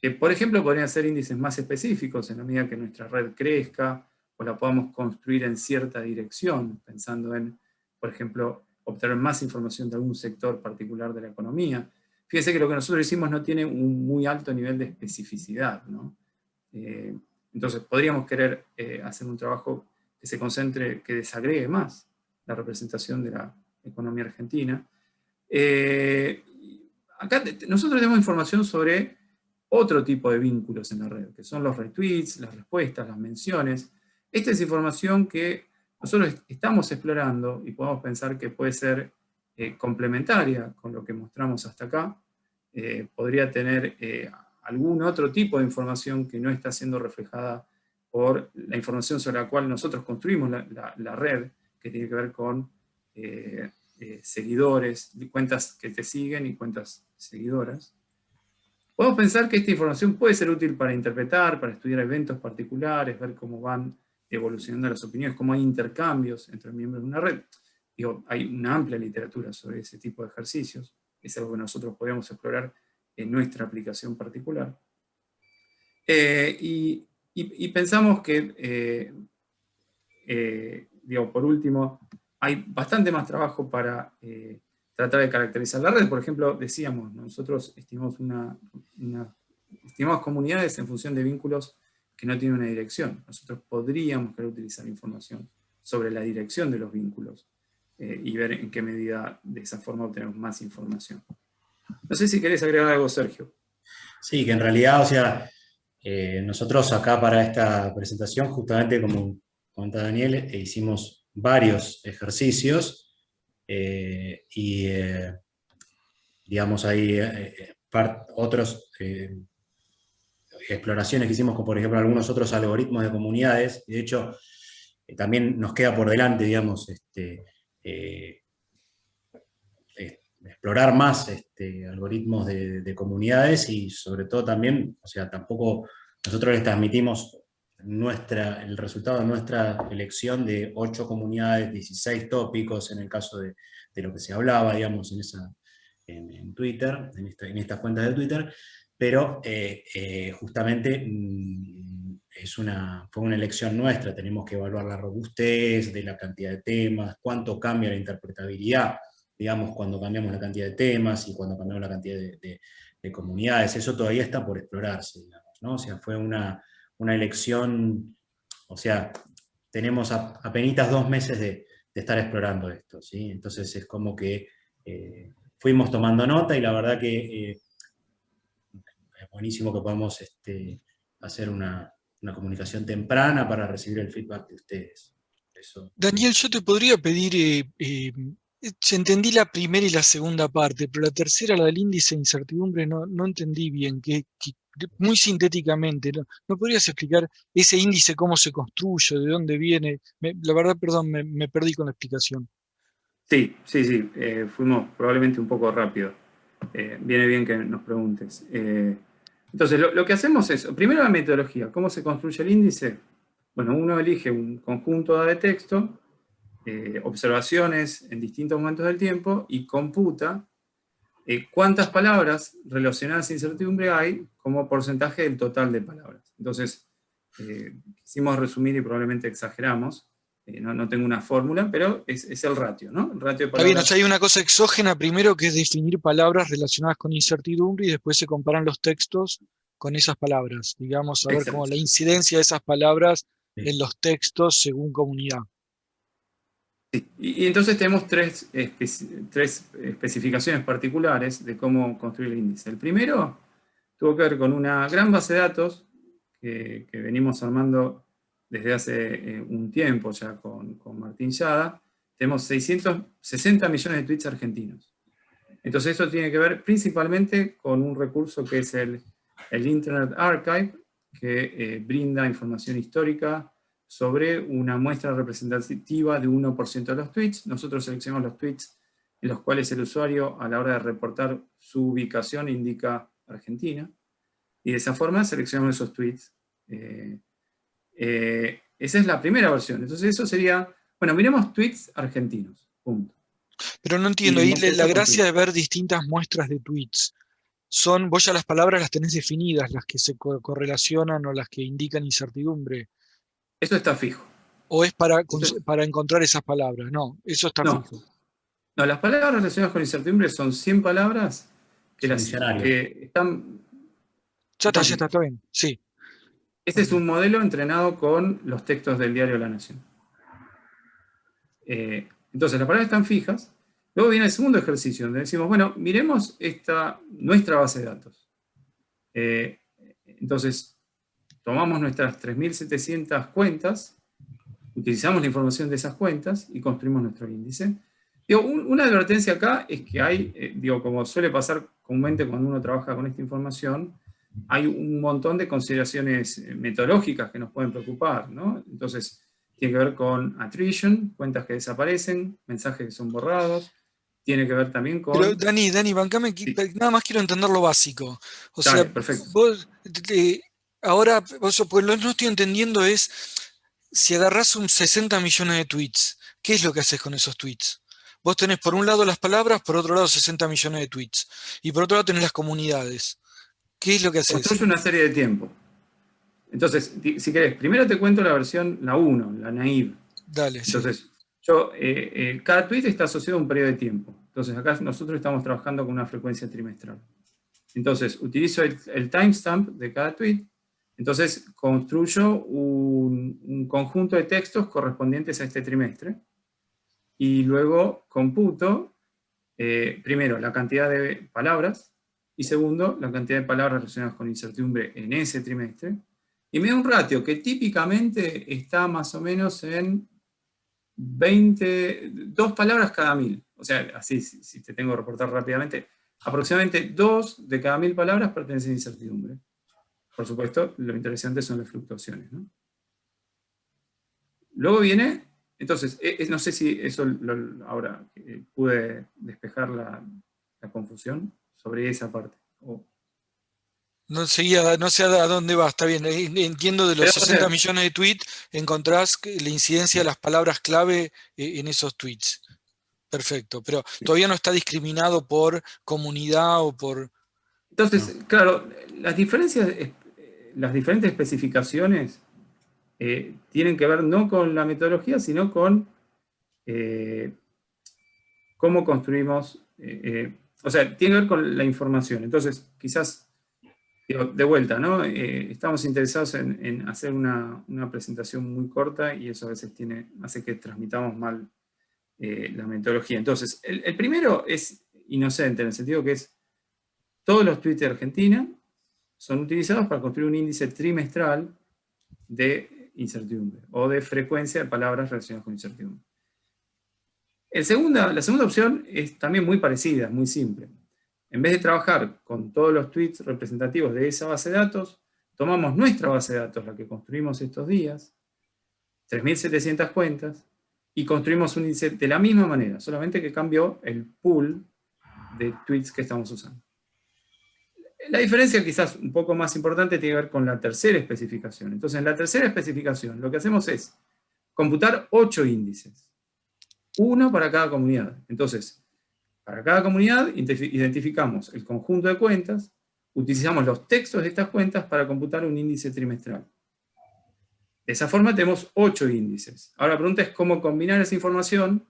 que por ejemplo podrían ser índices más específicos en la medida que nuestra red crezca, o la podamos construir en cierta dirección, pensando en, por ejemplo, obtener más información de algún sector particular de la economía. Fíjense que lo que nosotros hicimos no tiene un muy alto nivel de especificidad, ¿no? Entonces podríamos querer hacer un trabajo que se concentre, que desagregue más la representación de la economía argentina. Acá nosotros tenemos información sobre otro tipo de vínculos en la red, que son los retweets, las respuestas, las menciones. Esta es información que nosotros estamos explorando y podemos pensar que puede ser complementaria con lo que mostramos hasta acá. Podría tener algún otro tipo de información que no está siendo reflejada por la información sobre la cual nosotros construimos la red, que tiene que ver con seguidores, cuentas que te siguen y cuentas seguidoras. Podemos pensar que esta información puede ser útil para interpretar, para estudiar eventos particulares, ver cómo van evolucionando las opiniones, cómo hay intercambios entre miembros de una red. Digo, hay una amplia literatura sobre ese tipo de ejercicios, es algo que nosotros podemos explorar en nuestra aplicación particular. Y pensamos que, digo, por último, hay bastante más trabajo para tratar de caracterizar la red. Por ejemplo, decíamos, nosotros estimamos estimamos comunidades en función de vínculos que no tienen una dirección. Nosotros podríamos querer utilizar información sobre la dirección de los vínculos y ver en qué medida de esa forma obtenemos más información. No sé si querés agregar algo, Sergio. Sí, que en realidad, o sea, nosotros acá para esta presentación, justamente como comentaba Daniel, hicimos varios ejercicios y digamos ahí otros exploraciones que hicimos, como por ejemplo algunos otros algoritmos de comunidades, y de hecho también nos queda por delante, digamos, explorar más algoritmos de comunidades y sobre todo también, o sea, tampoco nosotros les transmitimos el resultado de nuestra elección de 8 comunidades, 16 tópicos en el caso de lo que se hablaba, digamos, en Twitter, en estas cuentas de Twitter, pero justamente fue una elección nuestra, tenemos que evaluar la robustez de la cantidad de temas, cuánto cambia la interpretabilidad, digamos, cuando cambiamos la cantidad de temas y cuando cambiamos la cantidad de comunidades. Eso todavía está por explorarse, digamos, ¿no? O sea, fue una elección, o sea, tenemos apenas 2 meses de estar explorando esto, ¿sí? Entonces es como que fuimos tomando nota y la verdad que es buenísimo que podamos hacer una comunicación temprana para recibir el feedback de ustedes. Eso, Daniel, yo te podría pedir, entendí la primera y la segunda parte, pero la tercera, la del índice de incertidumbre, no entendí bien, muy sintéticamente, ¿no podrías explicar ese índice, cómo se construye, de dónde viene? La verdad, perdón, me perdí con la explicación. Sí, fuimos probablemente un poco rápido. Viene bien que nos preguntes. Entonces, lo que hacemos es, primero la metodología, ¿cómo se construye el índice? Bueno, uno elige un conjunto de texto, observaciones en distintos momentos del tiempo, y computa cuántas palabras relacionadas a incertidumbre hay como porcentaje del total de palabras. Entonces, quisimos resumir y probablemente exageramos. No tengo una fórmula, pero es el ratio, ¿no? El ratio de palabras. Está bien, o sea, hay una cosa exógena primero que es definir palabras relacionadas con incertidumbre y después se comparan los textos con esas palabras. Digamos, a ver cómo la incidencia de esas palabras en los textos según comunidad. Sí. Y entonces tenemos tres especificaciones particulares de cómo construir el índice. El primero tuvo que ver con una gran base de datos que venimos armando desde hace un tiempo ya con Martín Yada. Tenemos 660 millones de tweets argentinos. Entonces esto tiene que ver principalmente con un recurso que es el Internet Archive, que brinda información histórica sobre una muestra representativa de 1% de los tweets. Nosotros seleccionamos los tweets en los cuales el usuario a la hora de reportar su ubicación indica Argentina, y de esa forma seleccionamos esos tweets. Esa es la primera versión. Entonces eso sería, bueno, miremos tweets argentinos, punto. Pero no entiendo, y la gracia de ver distintas muestras de tweets, vos ya las palabras las tenés definidas, las que se correlacionan o las que indican incertidumbre. Eso está fijo. ¿O es para encontrar esas palabras? No, eso está fijo. No, las palabras relacionadas con incertidumbre son 100 palabras que están... Ya está bien, sí. Este es un modelo entrenado con los textos del diario La Nación. Entonces, las palabras están fijas. Luego viene el segundo ejercicio, donde decimos, bueno, miremos nuestra base de datos. Entonces, tomamos nuestras 3.700 cuentas, utilizamos la información de esas cuentas y construimos nuestro índice. Una advertencia acá es que hay, como suele pasar comúnmente cuando uno trabaja con esta información, hay un montón de consideraciones metodológicas que nos pueden preocupar, ¿no? Entonces, tiene que ver con attrition, cuentas que desaparecen, mensajes que son borrados, tiene que ver también con... Pero Dani, bancame, Sí. nada más quiero entender lo básico. O Dale, sea, perfecto. vos, ahora, pues lo que no estoy entendiendo es, si agarrás un 60 millones de tweets, ¿qué es lo que haces con esos tweets? Vos tenés por un lado las palabras, por otro lado 60 millones de tweets. Y por otro lado tenés las comunidades. ¿Qué es lo que haces? Construye una serie de tiempo. Entonces, si querés, primero te cuento la versión, la 1, la naive. Dale, sí. Entonces, cada tweet está asociado a un periodo de tiempo. Entonces, acá nosotros estamos trabajando con una frecuencia trimestral. Entonces, utilizo el timestamp de cada tweet. Entonces, construyo un conjunto de textos correspondientes a este trimestre. Y luego computo, primero, la cantidad de palabras. Y segundo, la cantidad de palabras relacionadas con incertidumbre en ese trimestre. Y me da un ratio que típicamente está más o menos en 2 palabras cada 1000. O sea, así, si te tengo que reportar rápidamente, aproximadamente 2 de cada 1000 palabras pertenecen a incertidumbre. Por supuesto, lo interesante son las fluctuaciones, ¿no? Luego viene, entonces, no sé si eso ahora pude despejar la confusión sobre esa parte. No sé a dónde va, está bien. Entiendo de los Pero, 60 millones de tweets, encontrás la incidencia de las palabras clave en esos tweets. Perfecto, pero todavía no está discriminado por comunidad o por... Entonces, claro, las diferentes especificaciones tienen que ver no con la metodología, sino con cómo construimos, o sea, tiene que ver con la información. Entonces, quizás, de vuelta, ¿no? Estamos interesados en hacer una presentación muy corta y eso a veces hace que transmitamos mal la metodología. Entonces, el primero es inocente, en el sentido que es todos los tweets de Argentina son utilizados para construir un índice trimestral de incertidumbre o de frecuencia de palabras relacionadas con incertidumbre. La segunda opción es también muy parecida, muy simple. En vez de trabajar con todos los tweets representativos de esa base de datos, tomamos nuestra base de datos, la que construimos estos días, 3.700 cuentas, y construimos un índice de la misma manera, solamente que cambió el pool de tweets que estamos usando. La diferencia quizás un poco más importante tiene que ver con la tercera especificación. Entonces, en la tercera especificación lo que hacemos es computar 8 índices, uno para cada comunidad. Entonces, para cada comunidad identificamos el conjunto de cuentas, utilizamos los textos de estas cuentas para computar un índice trimestral. De esa forma tenemos 8 índices. Ahora la pregunta es cómo combinar esa información.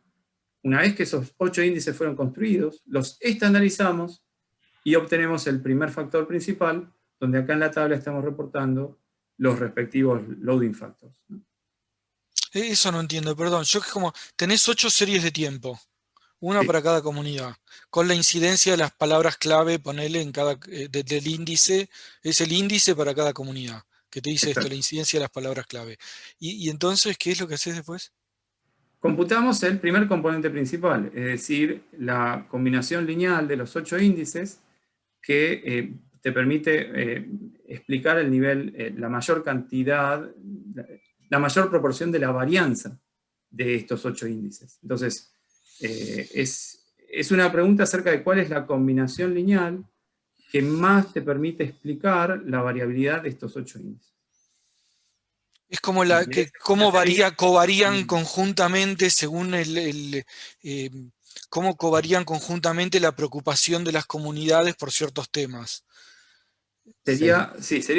Una vez que esos 8 índices fueron construidos, los estandarizamos y obtenemos el primer factor principal, donde acá en la tabla estamos reportando los respectivos loading factors, ¿no? Eso no entiendo, perdón. Yo que como, tenés 8 series de tiempo, una Sí. para cada comunidad, con la incidencia de las palabras clave, ponele en cada, del índice, es el índice para cada comunidad, que te dice esto, Exacto. la incidencia de las palabras clave. Y entonces, ¿qué es lo que haces después? Computamos el primer componente principal, es decir, la combinación lineal de los 8 índices que te permite explicar el nivel, la mayor cantidad, la mayor proporción de la varianza de estos 8 índices. Entonces, es una pregunta acerca de cuál es la combinación lineal que más te permite explicar la variabilidad de estos 8 índices. Es como cómo covarían conjuntamente según cómo covarían conjuntamente la preocupación de las comunidades por ciertos temas. Sería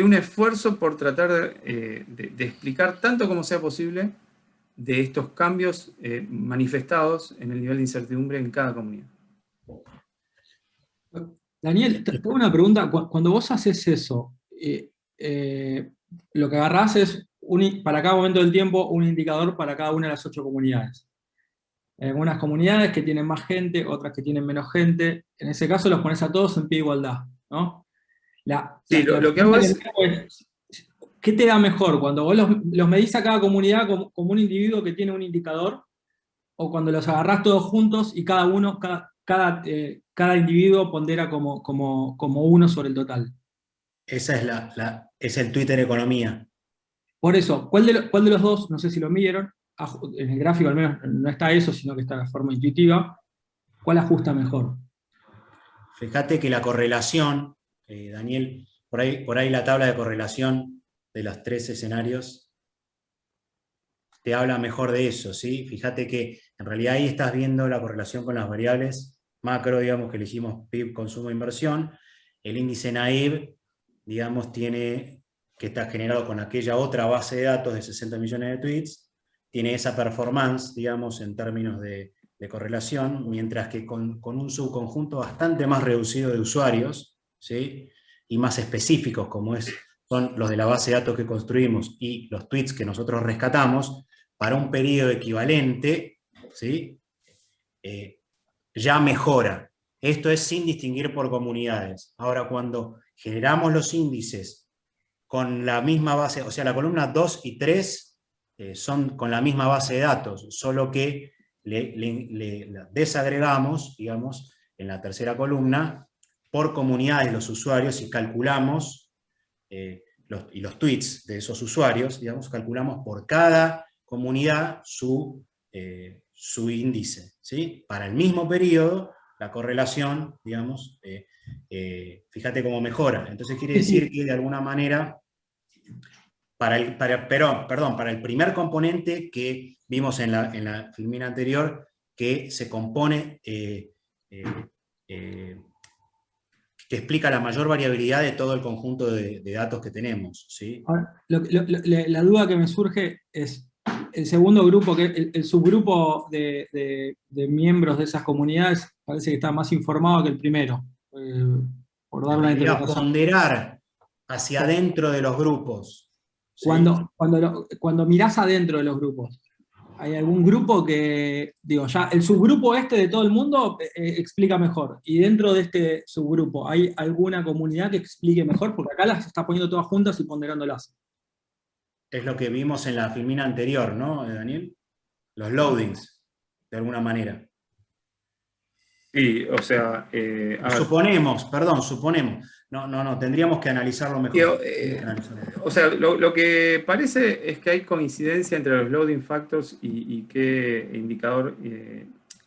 un esfuerzo por tratar de explicar tanto como sea posible de estos cambios manifestados en el nivel de incertidumbre en cada comunidad. Daniel, tengo una pregunta. Cuando vos haces eso, lo que agarrás es, para cada momento del tiempo, un indicador para cada una de las 8 comunidades. Hay algunas comunidades que tienen más gente, otras que tienen menos gente. En ese caso los pones a todos en pie de igualdad, ¿no? Lo que hago es... ¿Qué te da mejor? ¿Cuando vos los medís a cada comunidad como un individuo que tiene un indicador? ¿O cuando los agarrás todos juntos y cada individuo pondera como uno sobre el total? Esa es el Twitter Economía. Por eso, ¿cuál de los dos, no sé si lo midieron, en el gráfico al menos no está eso, sino que está de forma intuitiva, ¿cuál ajusta mejor? Fíjate que la correlación, Daniel, por ahí la tabla de correlación de los 3 escenarios te habla mejor de eso, ¿sí? Fíjate que en realidad ahí estás viendo la correlación con las variables macro, digamos, que elegimos PIB, consumo, inversión. El índice NAIB, digamos, que está generado con aquella otra base de datos de 60 millones de tweets, tiene esa performance, digamos, en términos de correlación, mientras que con un subconjunto bastante más reducido de usuarios, ¿sí? Y más específicos, como son los de la base de datos que construimos y los tweets que nosotros rescatamos, para un periodo equivalente, ¿sí? Ya mejora. Esto es sin distinguir por comunidades. Ahora, cuando generamos los índices con la misma base, o sea, la columna 2 y 3 son con la misma base de datos, solo que la desagregamos, digamos, en la tercera columna, por comunidades los usuarios y calculamos, y los tweets de esos usuarios, digamos, calculamos por cada comunidad su índice, ¿sí? Para el mismo periodo, la correlación, digamos, fíjate cómo mejora. Entonces quiere decir que de alguna manera, para el primer componente que vimos en la filmina anterior, que se compone, que explica la mayor variabilidad de todo el conjunto de datos que tenemos, ¿sí? Ahora, la duda que me surge es, el segundo grupo, que el subgrupo de miembros de esas comunidades, parece que está más informado que el primero, por dar una Debería interpretación. ponderar hacia adentro de los grupos, ¿sí? Cuando mirás adentro de los grupos, ¿hay algún grupo que, digo, ya el subgrupo este de todo el mundo explica mejor? Y dentro de este subgrupo, ¿hay alguna comunidad que explique mejor? Porque acá las está poniendo todas juntas y ponderándolas. Es lo que vimos en la filmina anterior, ¿no, Daniel? Los loadings, de alguna manera. Sí, o sea, Suponemos. No, tendríamos que analizarlo mejor. o sea, lo que parece es que hay coincidencia entre los loading factors y qué indicador,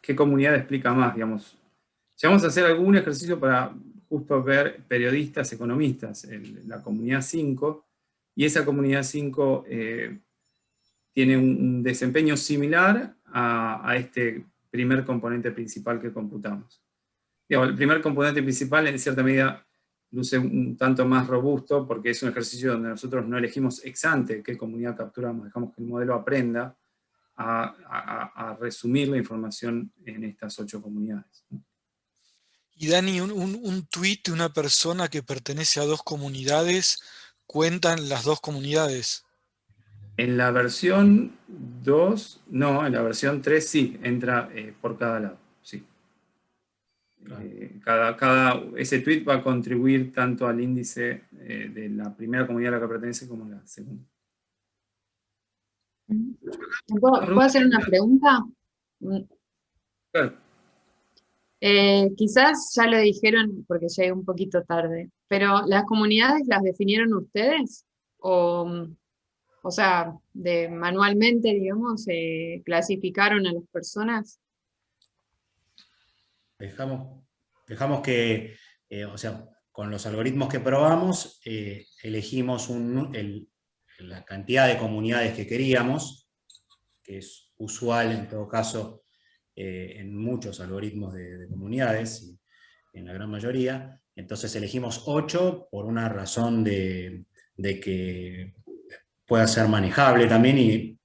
qué comunidad explica más, digamos. Si vamos a hacer algún ejercicio para justo ver periodistas, economistas, la comunidad 5, y esa comunidad 5 tiene un desempeño similar a este primer componente principal que computamos. Digamos, el primer componente principal en cierta medida luce un tanto más robusto porque es un ejercicio donde nosotros no elegimos ex ante qué comunidad capturamos, dejamos que el modelo aprenda a resumir la información en estas 8 comunidades. Y Dani, un tweet de una persona que pertenece a 2 comunidades, ¿cuentan las 2 comunidades? En la versión 2, no, en la versión 3 sí, entra por cada lado, sí. Ese tweet va a contribuir tanto al índice de la primera comunidad a la que pertenece como la segunda. ¿Puedo hacer una pregunta? Claro. Quizás ya lo dijeron porque llegué un poquito tarde, pero ¿las comunidades las definieron ustedes? O sea, manualmente, digamos, clasificaron a las personas. Dejamos que, o sea, con los algoritmos que probamos, elegimos la cantidad de comunidades que queríamos, que es usual en todo caso en muchos algoritmos de comunidades, y en la gran mayoría. Entonces elegimos 8 por una razón de que pueda ser manejable también y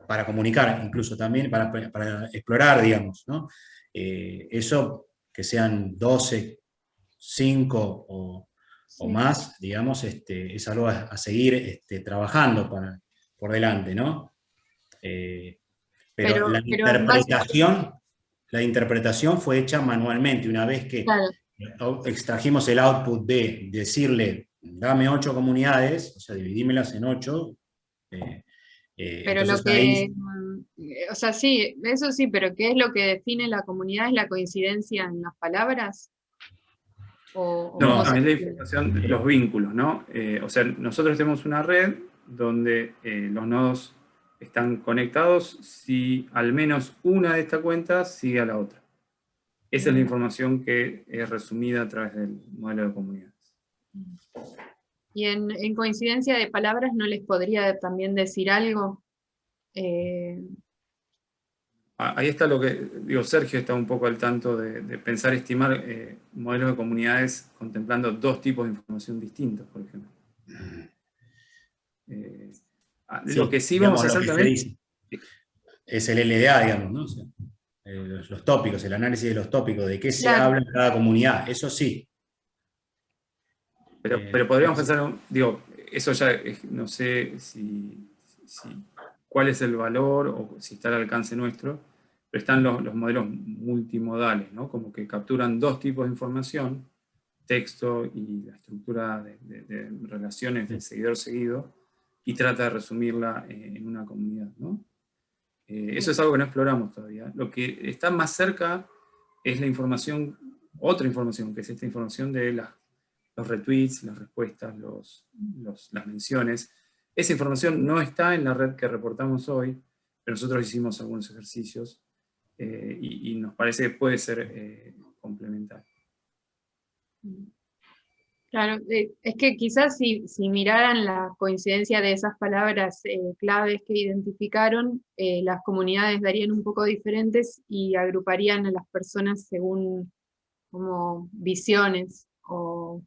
para comunicar, incluso también para explorar, digamos, ¿no? Eso, que sean 12, 5 o más, digamos, es algo a seguir trabajando por delante, ¿no? Pero la interpretación fue hecha manualmente. Una vez que extrajimos el output de decirle, dame 8 comunidades, o sea, dividímelas en 8. Pero lo que, o sea, sí, eso sí, pero ¿qué es lo que define la comunidad? ¿Es la coincidencia en las palabras? O No, cómo se es la entiende? información, los vínculos, ¿no? O sea, nosotros tenemos una red donde los nodos están conectados si al menos una de estas cuentas sigue a la otra. Esa es la información que es resumida a través del modelo de comunidades. Y en coincidencia de palabras, ¿no les podría también decir algo? Ahí está lo que, digo, Sergio está un poco al tanto de pensar, estimar modelos de comunidades contemplando dos tipos de información distintos, por ejemplo. Lo que sí digamos, vamos a lo hacer que se también... dice es el LDA, digamos, ¿no? O sea, los tópicos, el análisis de los tópicos, de qué se Claro. habla en cada comunidad, eso sí. Pero podríamos pensar, digo, eso ya no sé cuál es el valor o si está al alcance nuestro, pero están los modelos multimodales, ¿no? Como que capturan dos tipos de información, texto y la estructura de relaciones del seguidor-seguido, y trata de resumirla en una comunidad, ¿no? Eso es algo que no exploramos todavía. Lo que está más cerca es la información, otra información, que es esta información de los retweets, las respuestas, las menciones. Esa información no está en la red que reportamos hoy, pero nosotros hicimos algunos ejercicios y nos parece que puede ser complementario. Claro, es que quizás si miraran la coincidencia de esas palabras claves que identificaron, las comunidades darían un poco diferentes y agruparían a las personas según como visiones o...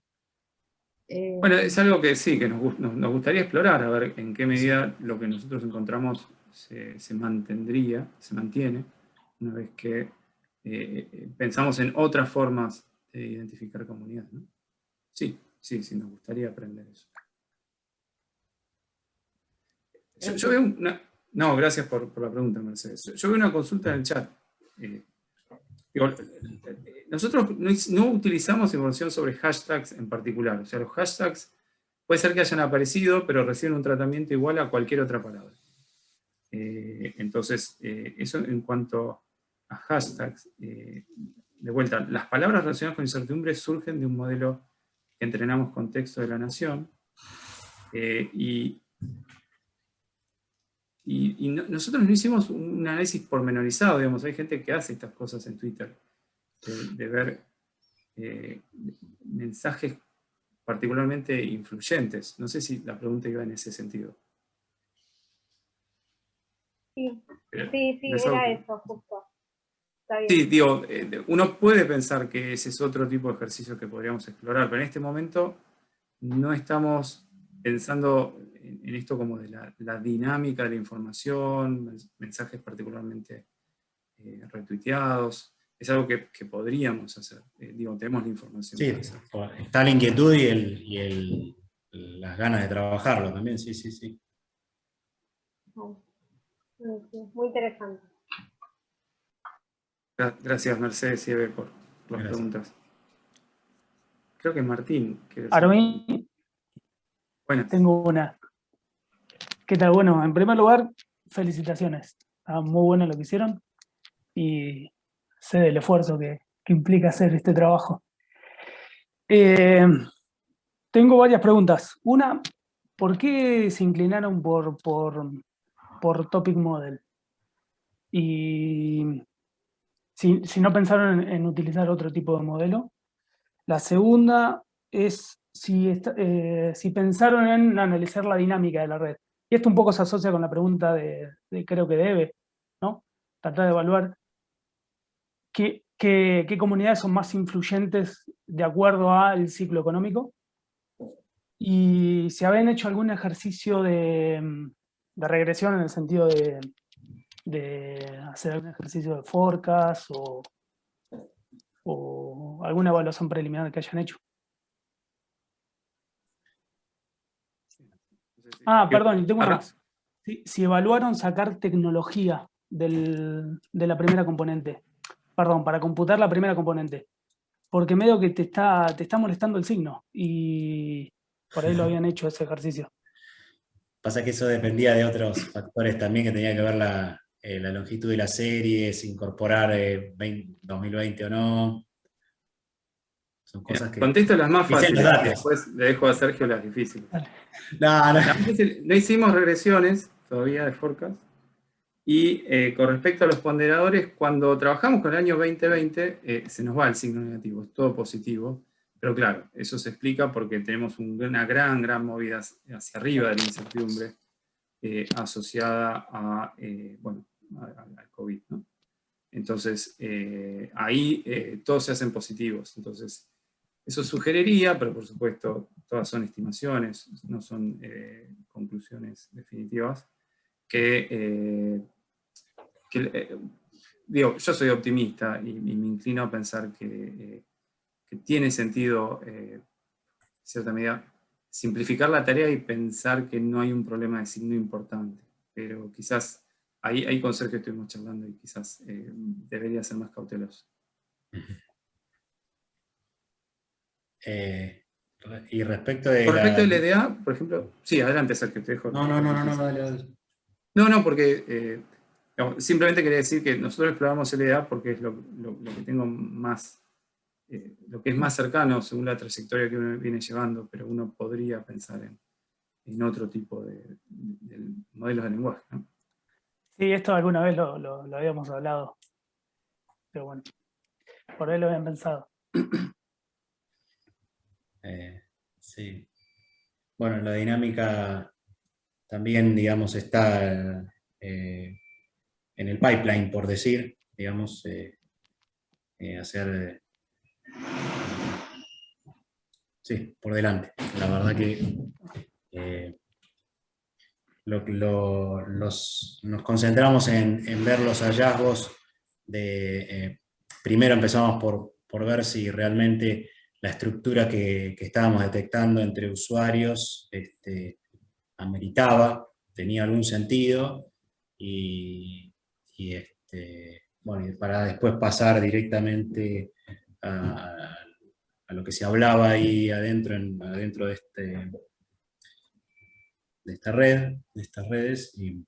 Bueno, es algo que sí, que nos gustaría explorar, a ver en qué medida lo que nosotros encontramos se mantiene, una vez que pensamos en otras formas de identificar comunidades, ¿no? Sí, nos gustaría aprender eso. Yo veo una... No, gracias por la pregunta, Mercedes. Yo veo una consulta en el chat. Nosotros no utilizamos información sobre hashtags en particular. O sea, los hashtags puede ser que hayan aparecido, pero reciben un tratamiento igual a cualquier otra palabra. Entonces, eso en cuanto a hashtags, de vuelta, las palabras relacionadas con incertidumbre surgen de un modelo que entrenamos con Texto de la Nación, nosotros no hicimos un análisis pormenorizado, digamos, hay gente que hace estas cosas en Twitter, de ver mensajes particularmente influyentes. No sé si la pregunta iba en ese sentido. Sí, Pero, sí, era eso, justo. Está bien. sí, digo, uno puede pensar que ese es otro tipo de ejercicio que podríamos explorar, pero en este momento no estamos pensando en esto como de la dinámica de la información, mensajes particularmente retuiteados. Es algo que podríamos hacer. Digo, tenemos la información. Sí, está la inquietud y las ganas de trabajarlo también, sí. Sí, muy interesante. Gracias, Mercedes y Eve, por las preguntas. Creo que Martín quiere Para mí, Buenas. tengo una. ¿Qué tal? Bueno, en primer lugar, felicitaciones. Está muy bueno lo que hicieron y sé del esfuerzo que implica hacer este trabajo. Tengo varias preguntas. Una, ¿por qué se inclinaron por Topic Model? Y si no pensaron en utilizar otro tipo de modelo. La segunda es si pensaron en analizar la dinámica de la red. Y esto un poco se asocia con la pregunta de creo que debe, ¿no? Tratar de evaluar qué comunidades son más influyentes de acuerdo al ciclo económico. Y si habían hecho algún ejercicio de regresión en el sentido de hacer algún ejercicio de forecast o alguna evaluación preliminar que hayan hecho. Perdón, y tengo una más. Si evaluaron sacar tecnología de la primera componente, perdón, para computar la primera componente, porque medio que te está molestando el signo, y por ahí lo habían hecho ese ejercicio. Pasa que eso dependía de otros factores también, que tenía que ver la longitud de la serie, si incorporar 2020 o no. Son cosas que... Contesto las más dicen los fáciles y datos. después le dejo a Sergio las difíciles. No, no. No hicimos regresiones todavía de forecast. Y con respecto a los ponderadores, cuando trabajamos con el año 2020, se nos va el signo negativo, es todo positivo. Pero claro, eso se explica porque tenemos una gran movida hacia arriba de la incertidumbre asociada a, al COVID, ¿no? Entonces, ahí todos se hacen positivos. Entonces, eso sugeriría, pero por supuesto, todas son estimaciones, no son conclusiones definitivas, digo, yo soy optimista y me inclino a pensar que tiene sentido, en cierta medida, simplificar la tarea y pensar que no hay un problema de signo importante. Pero quizás, ahí con Sergio estuvimos charlando y quizás debería ser más cauteloso. Y respecto de respecto del EDA, por ejemplo, sí, adelante Sergio, te dejo. No, dale. No, porque simplemente quería decir que nosotros exploramos el EDA porque es lo que tengo más, lo que es más cercano según la trayectoria que uno viene llevando, pero uno podría pensar en otro tipo de modelos de lenguaje, ¿no? Sí, esto alguna vez lo habíamos hablado, pero bueno, por ahí lo habían pensado. Sí. Bueno, la dinámica también, digamos, está en el pipeline, por decir, digamos, hacer... sí, por delante. La verdad que nos concentramos en ver los hallazgos primero empezamos por ver si realmente la estructura que estábamos detectando entre usuarios ameritaba, tenía algún sentido, y para después pasar directamente a lo que se hablaba ahí adentro de esta red, de estas redes, y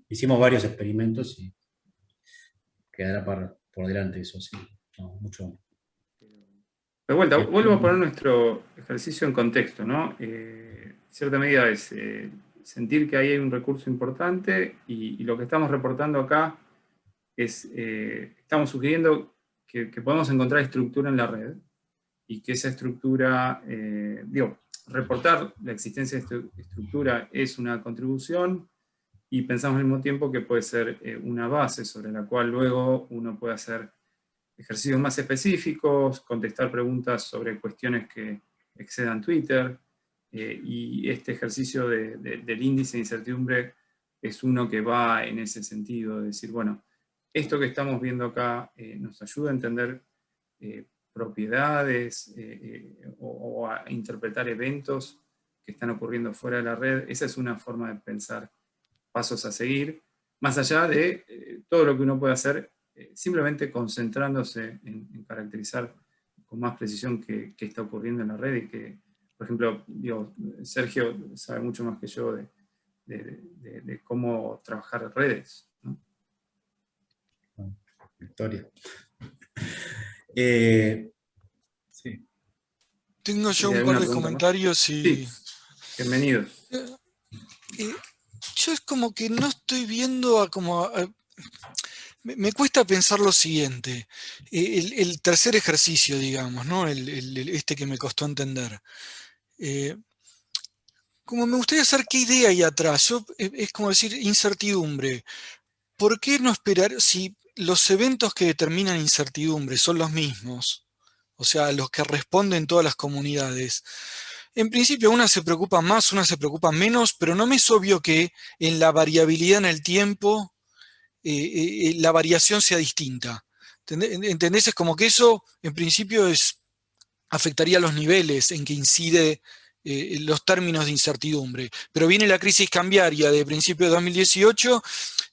hicimos varios experimentos y quedará por delante eso, sí. No, mucho. De vuelta, vuelvo a poner nuestro ejercicio en contexto, ¿no? En cierta medida es sentir que ahí hay un recurso importante y lo que estamos reportando acá es, estamos sugiriendo que podemos encontrar estructura en la red y que esa estructura, reportar la existencia de esta estructura es una contribución y pensamos al mismo tiempo que puede ser una base sobre la cual luego uno puede hacer ejercicios más específicos, contestar preguntas sobre cuestiones que excedan Twitter, y este ejercicio del índice de incertidumbre es uno que va en ese sentido, de decir, bueno, esto que estamos viendo acá nos ayuda a entender propiedades o a interpretar eventos que están ocurriendo fuera de la red. Esa es una forma de pensar pasos a seguir, más allá de todo lo que uno puede hacer simplemente concentrándose en caracterizar con más precisión qué está ocurriendo en la red y que, por ejemplo, Sergio sabe mucho más que yo de cómo trabajar redes, ¿no? Victoria. Sí. Tengo yo un par de comentarios y... Sí. Bienvenidos. Yo es como que no estoy viendo me cuesta pensar lo siguiente. El tercer ejercicio, digamos, ¿no? Este que me costó entender. Como me gustaría saber qué idea hay atrás. Es como decir incertidumbre. ¿Por qué no esperar si los eventos que determinan incertidumbre son los mismos? O sea, los que responden todas las comunidades. En principio, una se preocupa más, una se preocupa menos, pero no me es obvio que en la variabilidad en el tiempo la variación sea distinta. ¿Entendés? Es como que eso, en principio, afectaría los niveles en que incide los términos de incertidumbre. Pero viene la crisis cambiaria de principio de 2018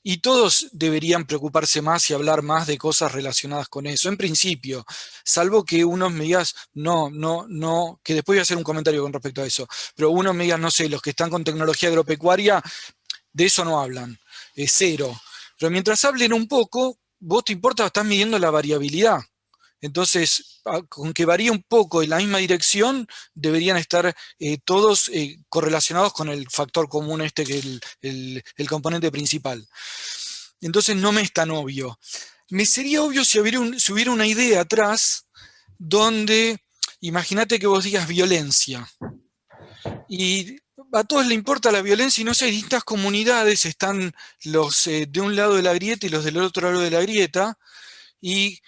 y todos deberían preocuparse más y hablar más de cosas relacionadas con eso, en principio, salvo que unos me digas, que después voy a hacer un comentario con respecto a eso, pero unos me digan, no sé, los que están con tecnología agropecuaria, de eso no hablan, cero. Pero mientras hablen un poco, vos te importa, estás midiendo la variabilidad. Entonces, con que varíe un poco en la misma dirección, deberían estar todos correlacionados con el factor común que es el componente principal. Entonces no me es tan obvio. Me sería obvio si hubiera una idea atrás donde, imagínate que vos digas violencia. Y a todos les importa la violencia y no sé, hay distintas comunidades, están los de un lado de la grieta y los del otro lado de la grieta, y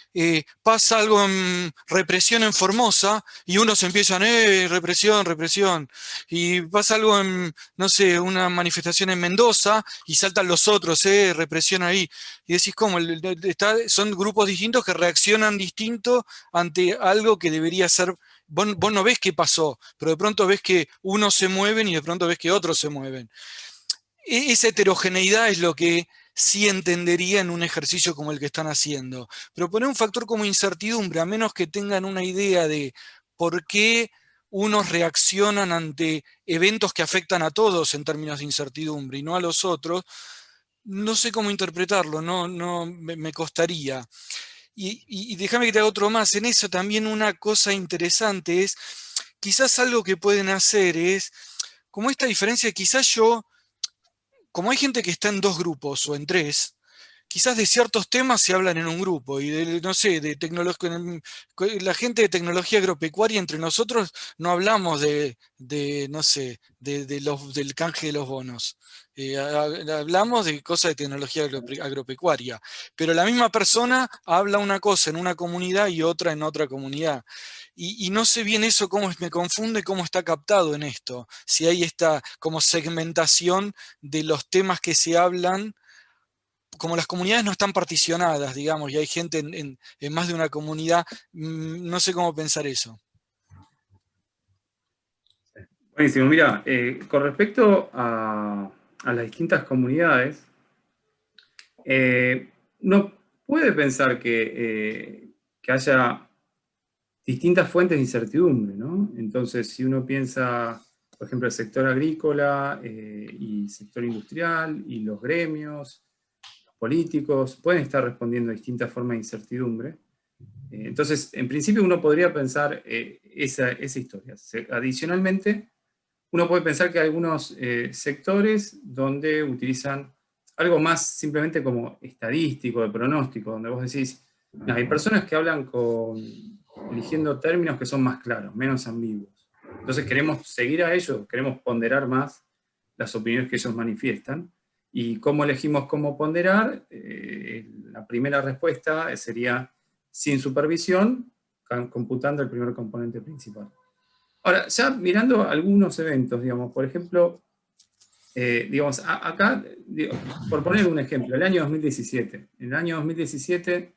pasa algo en represión en Formosa, y unos empiezan, represión, represión, y pasa algo en, no sé, una manifestación en Mendoza, y saltan los otros, represión ahí, y decís, ¿cómo? Son grupos distintos que reaccionan distinto ante algo que debería ser, vos no ves qué pasó, pero de pronto ves que unos se mueven y de pronto ves que otros se mueven. Esa heterogeneidad es lo que sí entendería en un ejercicio como el que están haciendo. Pero poner un factor como incertidumbre, a menos que tengan una idea de por qué unos reaccionan ante eventos que afectan a todos en términos de incertidumbre y no a los otros, no sé cómo interpretarlo, me costaría. Y déjame que te haga otro más. En eso también una cosa interesante es, quizás algo que pueden hacer es, como esta diferencia, quizás como hay gente que está en 2 grupos o en 3, quizás de ciertos temas se hablan en un grupo, y no sé, la gente de tecnología agropecuaria entre nosotros no hablamos no sé, del canje de los bonos. Hablamos de cosas de tecnología agropecuaria, pero la misma persona habla una cosa en una comunidad y otra en otra comunidad. Y no sé bien eso, me confunde cómo está captado en esto, si hay esta como segmentación de los temas que se hablan. Como las comunidades no están particionadas, digamos, y hay gente en más de una comunidad, no sé cómo pensar eso. Buenísimo, mira, con respecto a las distintas comunidades, uno puede pensar que haya distintas fuentes de incertidumbre, ¿no? Entonces, si uno piensa, por ejemplo, el sector agrícola y sector industrial y los gremios, los políticos, pueden estar respondiendo a distintas formas de incertidumbre. Entonces, en principio uno podría pensar esa historia. Adicionalmente, uno puede pensar que hay algunos sectores donde utilizan algo más simplemente como estadístico, de pronóstico, donde vos decís, no, hay personas que hablan eligiendo términos que son más claros, menos ambiguos. Entonces queremos seguir a ellos, queremos ponderar más las opiniones que ellos manifiestan. ¿Y cómo elegimos cómo ponderar? La primera respuesta sería sin supervisión, computando el primer componente principal. Ahora, ya mirando algunos eventos, digamos, por ejemplo, digamos, acá, por poner un ejemplo, el año 2017. En el año 2017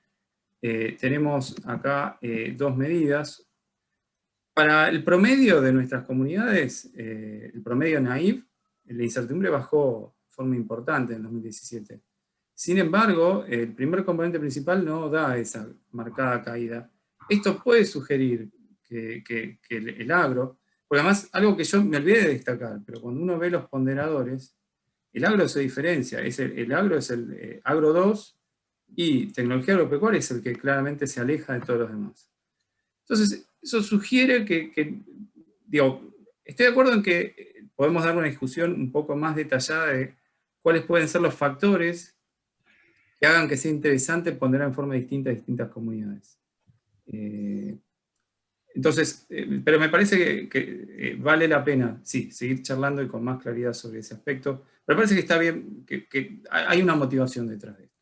tenemos acá 2 medidas. Para el promedio de nuestras comunidades, el promedio NAIF, la incertidumbre bajó de forma importante en 2017. Sin embargo, el primer componente principal no da esa marcada caída. Esto puede sugerir que el agro, porque además algo que yo me olvidé de destacar, pero cuando uno ve los ponderadores, el agro se diferencia, el agro es el agro 2 y tecnología agropecuaria es el que claramente se aleja de todos los demás. Entonces, eso sugiere digo, estoy de acuerdo en que podemos dar una discusión un poco más detallada de cuáles pueden ser los factores que hagan que sea interesante ponderar en forma distinta a distintas comunidades. Entonces, pero me parece que vale la pena, sí, seguir charlando y con más claridad sobre ese aspecto. Pero me parece que está bien, que hay una motivación detrás de esto.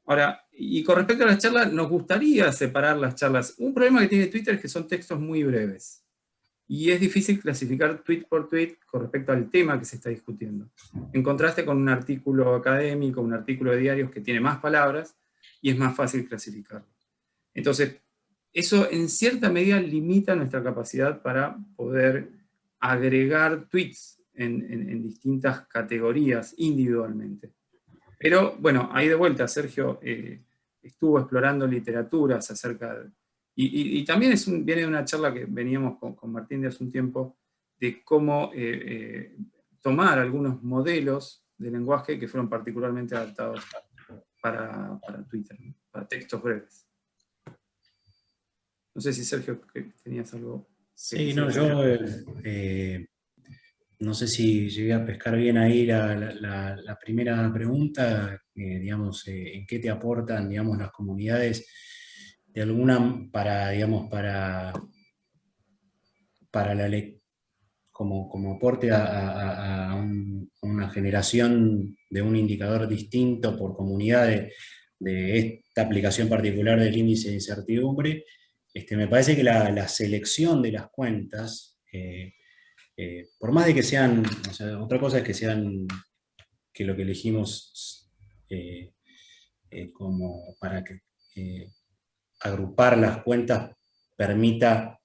Ahora, y con respecto a las charlas, nos gustaría separar las charlas. Un problema que tiene Twitter es que son textos muy breves. Y es difícil clasificar tweet por tweet con respecto al tema que se está discutiendo. En contraste con un artículo académico, un artículo de diarios que tiene más palabras, y es más fácil clasificarlo. Entonces, eso en cierta medida limita nuestra capacidad para poder agregar tweets en distintas categorías individualmente. Pero bueno, ahí de vuelta, Sergio estuvo explorando literaturas acerca de... Y también viene de una charla que veníamos con Martín de hace un tiempo, de cómo tomar algunos modelos de lenguaje que fueron particularmente adaptados para Twitter, ¿no? Para textos breves. No sé si Sergio tenías algo. Sí, no, yo no sé si llegué a pescar bien ahí la primera pregunta, digamos, ¿en qué te aportan, digamos, las comunidades de alguna, digamos, para como aporte a una generación de un indicador distinto por comunidad de esta aplicación particular del índice de incertidumbre? Me parece que la selección de las cuentas, por más de que sean, o sea, otra cosa es que sean, que lo que elegimos como para que agrupar las cuentas permita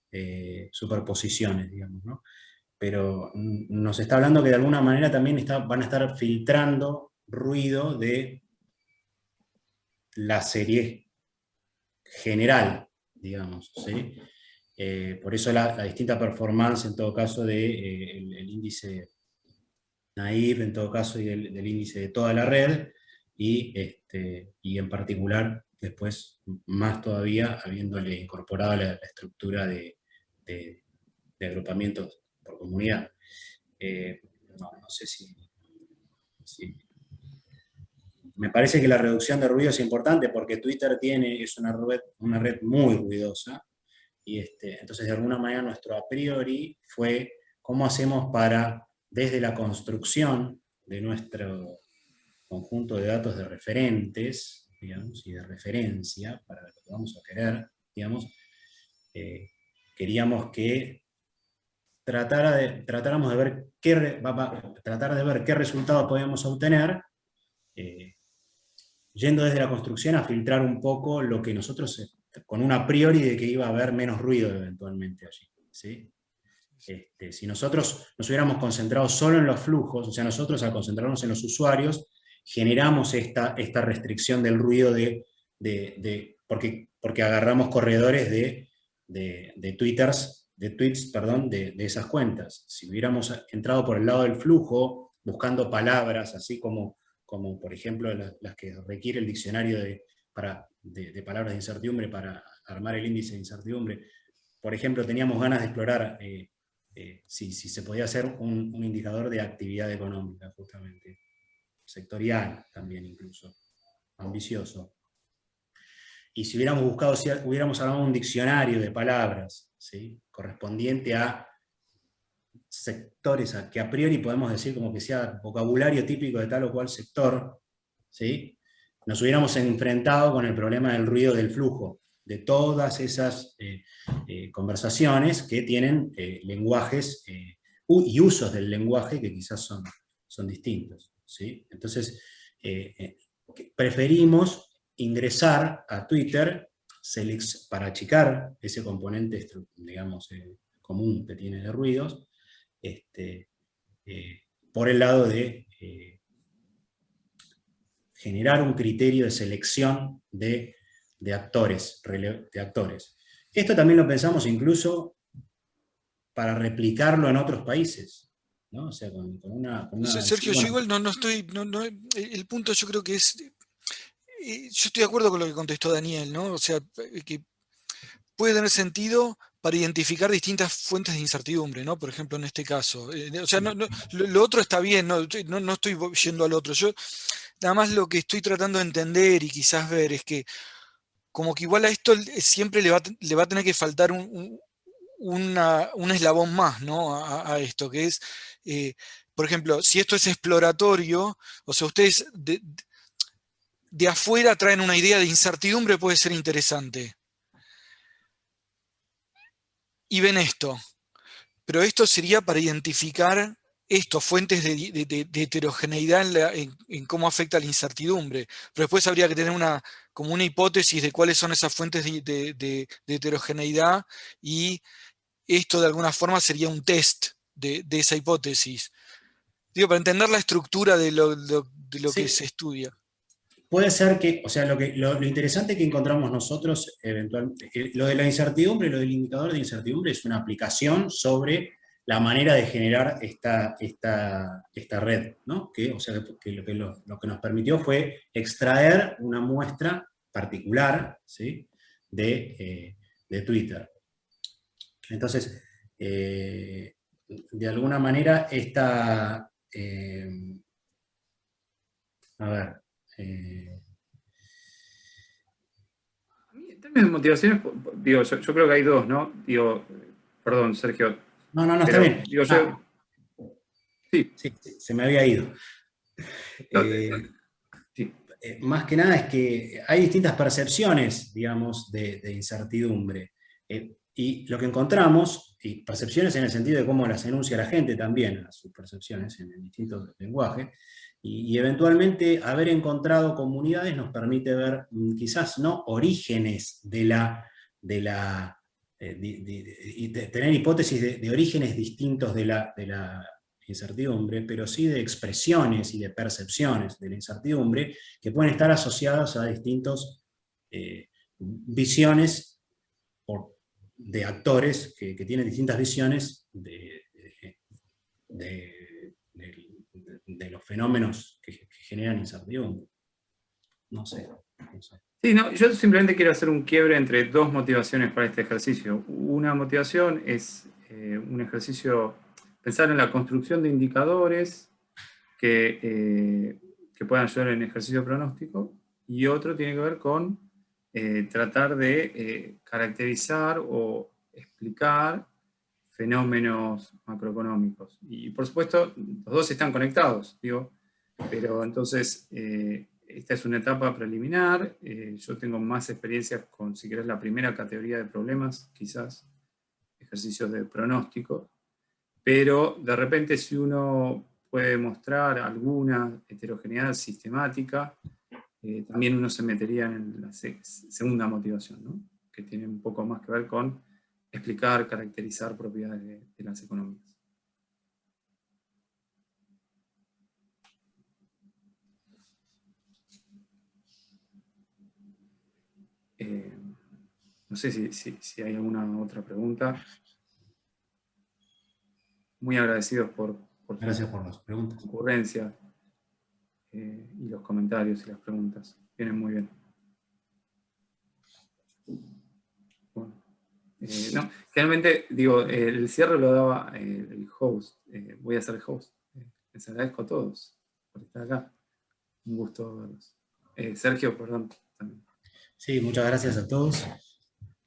superposiciones, digamos, ¿no? Pero nos está hablando que de alguna manera también van a estar filtrando ruido de la serie general, digamos, ¿sí? Por eso la distinta performance, en todo caso, el índice naive, en todo caso, y del índice de toda la red, y en particular, después, más todavía, habiéndole incorporado la estructura de agrupamientos por comunidad. No sé si... Me parece que la reducción de ruido es importante porque Twitter es una red muy ruidosa, y entonces de alguna manera nuestro a priori fue cómo hacemos para, desde la construcción de nuestro conjunto de datos de referentes, digamos, y de referencia, para lo que vamos a querer, digamos, queríamos que tratáramos de ver qué resultados podíamos obtener, yendo desde la construcción a filtrar un poco lo que nosotros, con un a priori de que iba a haber menos ruido eventualmente allí, ¿sí? Si nosotros nos hubiéramos concentrado solo en los flujos, o sea, nosotros al concentrarnos en los usuarios, generamos esta restricción del ruido porque agarramos corredores de tweets de esas cuentas. Si hubiéramos entrado por el lado del flujo, buscando palabras, así como por ejemplo las que requiere el diccionario de palabras de incertidumbre para armar el índice de incertidumbre, por ejemplo, teníamos ganas de explorar si se podía hacer un indicador de actividad económica, justamente, sectorial también incluso, ambicioso. Y si hubiéramos buscado, si hubiéramos armado un diccionario de palabras, ¿sí?, correspondiente a sectores que a priori podemos decir como que sea vocabulario típico de tal o cual sector, ¿sí?, nos hubiéramos enfrentado con el problema del ruido del flujo, de todas esas conversaciones que tienen lenguajes y usos del lenguaje que quizás son distintos, ¿sí? Entonces, preferimos ingresar a Twitter para achicar ese componente, digamos, común que tiene de ruidos, por el lado de generar un criterio de selección de actores. Esto también lo pensamos incluso para replicarlo en otros países, ¿no? O sea, con una Sergio, yo igual no estoy, el punto yo creo que es, yo estoy de acuerdo con lo que contestó Daniel, ¿no? O sea, que puede tener sentido para identificar distintas fuentes de incertidumbre, ¿no? Por ejemplo, en este caso. O sea, lo otro está bien, no estoy yendo al otro. Yo nada más lo que estoy tratando de entender y quizás ver es que como que igual a esto siempre le va a tener que faltar un eslabón más, ¿no? A esto, que es, por ejemplo, si esto es exploratorio, o sea, ustedes de afuera traen una idea de incertidumbre, puede ser interesante. Y ven esto, pero esto sería para identificar fuentes de heterogeneidad en cómo afecta la incertidumbre. Pero después habría que tener como una hipótesis de cuáles son esas fuentes de heterogeneidad, y esto de alguna forma sería un test de esa hipótesis. Digo, para entender la estructura de lo Sí. que se estudia. Puede ser que, o sea, lo interesante que encontramos nosotros, eventualmente, lo de la incertidumbre, lo del indicador de incertidumbre es una aplicación sobre la manera de generar esta red, ¿no? O sea, que lo que nos permitió fue extraer una muestra particular, ¿sí? de Twitter. Entonces, de alguna manera, En términos de motivaciones, digo, yo creo que hay dos, ¿no? Digo, perdón, Sergio. No, está bien. Digo, sí, se me había ido. Más que nada es que hay distintas percepciones, digamos, de incertidumbre. Y lo que encontramos, y percepciones en el sentido de cómo las enuncia la gente también, sus percepciones en distintos lenguajes, y eventualmente haber encontrado comunidades nos permite ver quizás no orígenes tener hipótesis de orígenes distintos de la incertidumbre, pero sí de expresiones y de percepciones de la incertidumbre que pueden estar asociadas a distintas visiones de actores que tienen distintas visiones de los fenómenos que generan incertidumbre. No sé. Sí, no, yo simplemente quiero hacer un quiebre entre dos motivaciones para este ejercicio. Una motivación es un ejercicio, pensar en la construcción de indicadores que puedan ayudar en ejercicio pronóstico, y otro tiene que ver con tratar de caracterizar o explicar fenómenos macroeconómicos. Y por supuesto, los dos están conectados, digo, pero entonces esta es una etapa preliminar. Yo tengo más experiencias con, si querés, la primera categoría de problemas, quizás ejercicios de pronóstico, pero de repente si uno puede mostrar alguna heterogeneidad sistemática, también uno se metería en la segunda motivación, ¿no? Que tiene un poco más que ver con explicar, caracterizar propiedades de las economías. No sé si hay alguna otra pregunta. Muy agradecidos Gracias por las preguntas. Concurrencia y los comentarios y las preguntas. Vienen muy bien. Bueno, no, generalmente, digo, el cierre lo daba el host. Voy a ser el host. Les agradezco a todos por estar acá. Un gusto verlos. Sergio, perdón. También. Sí, muchas gracias a todos.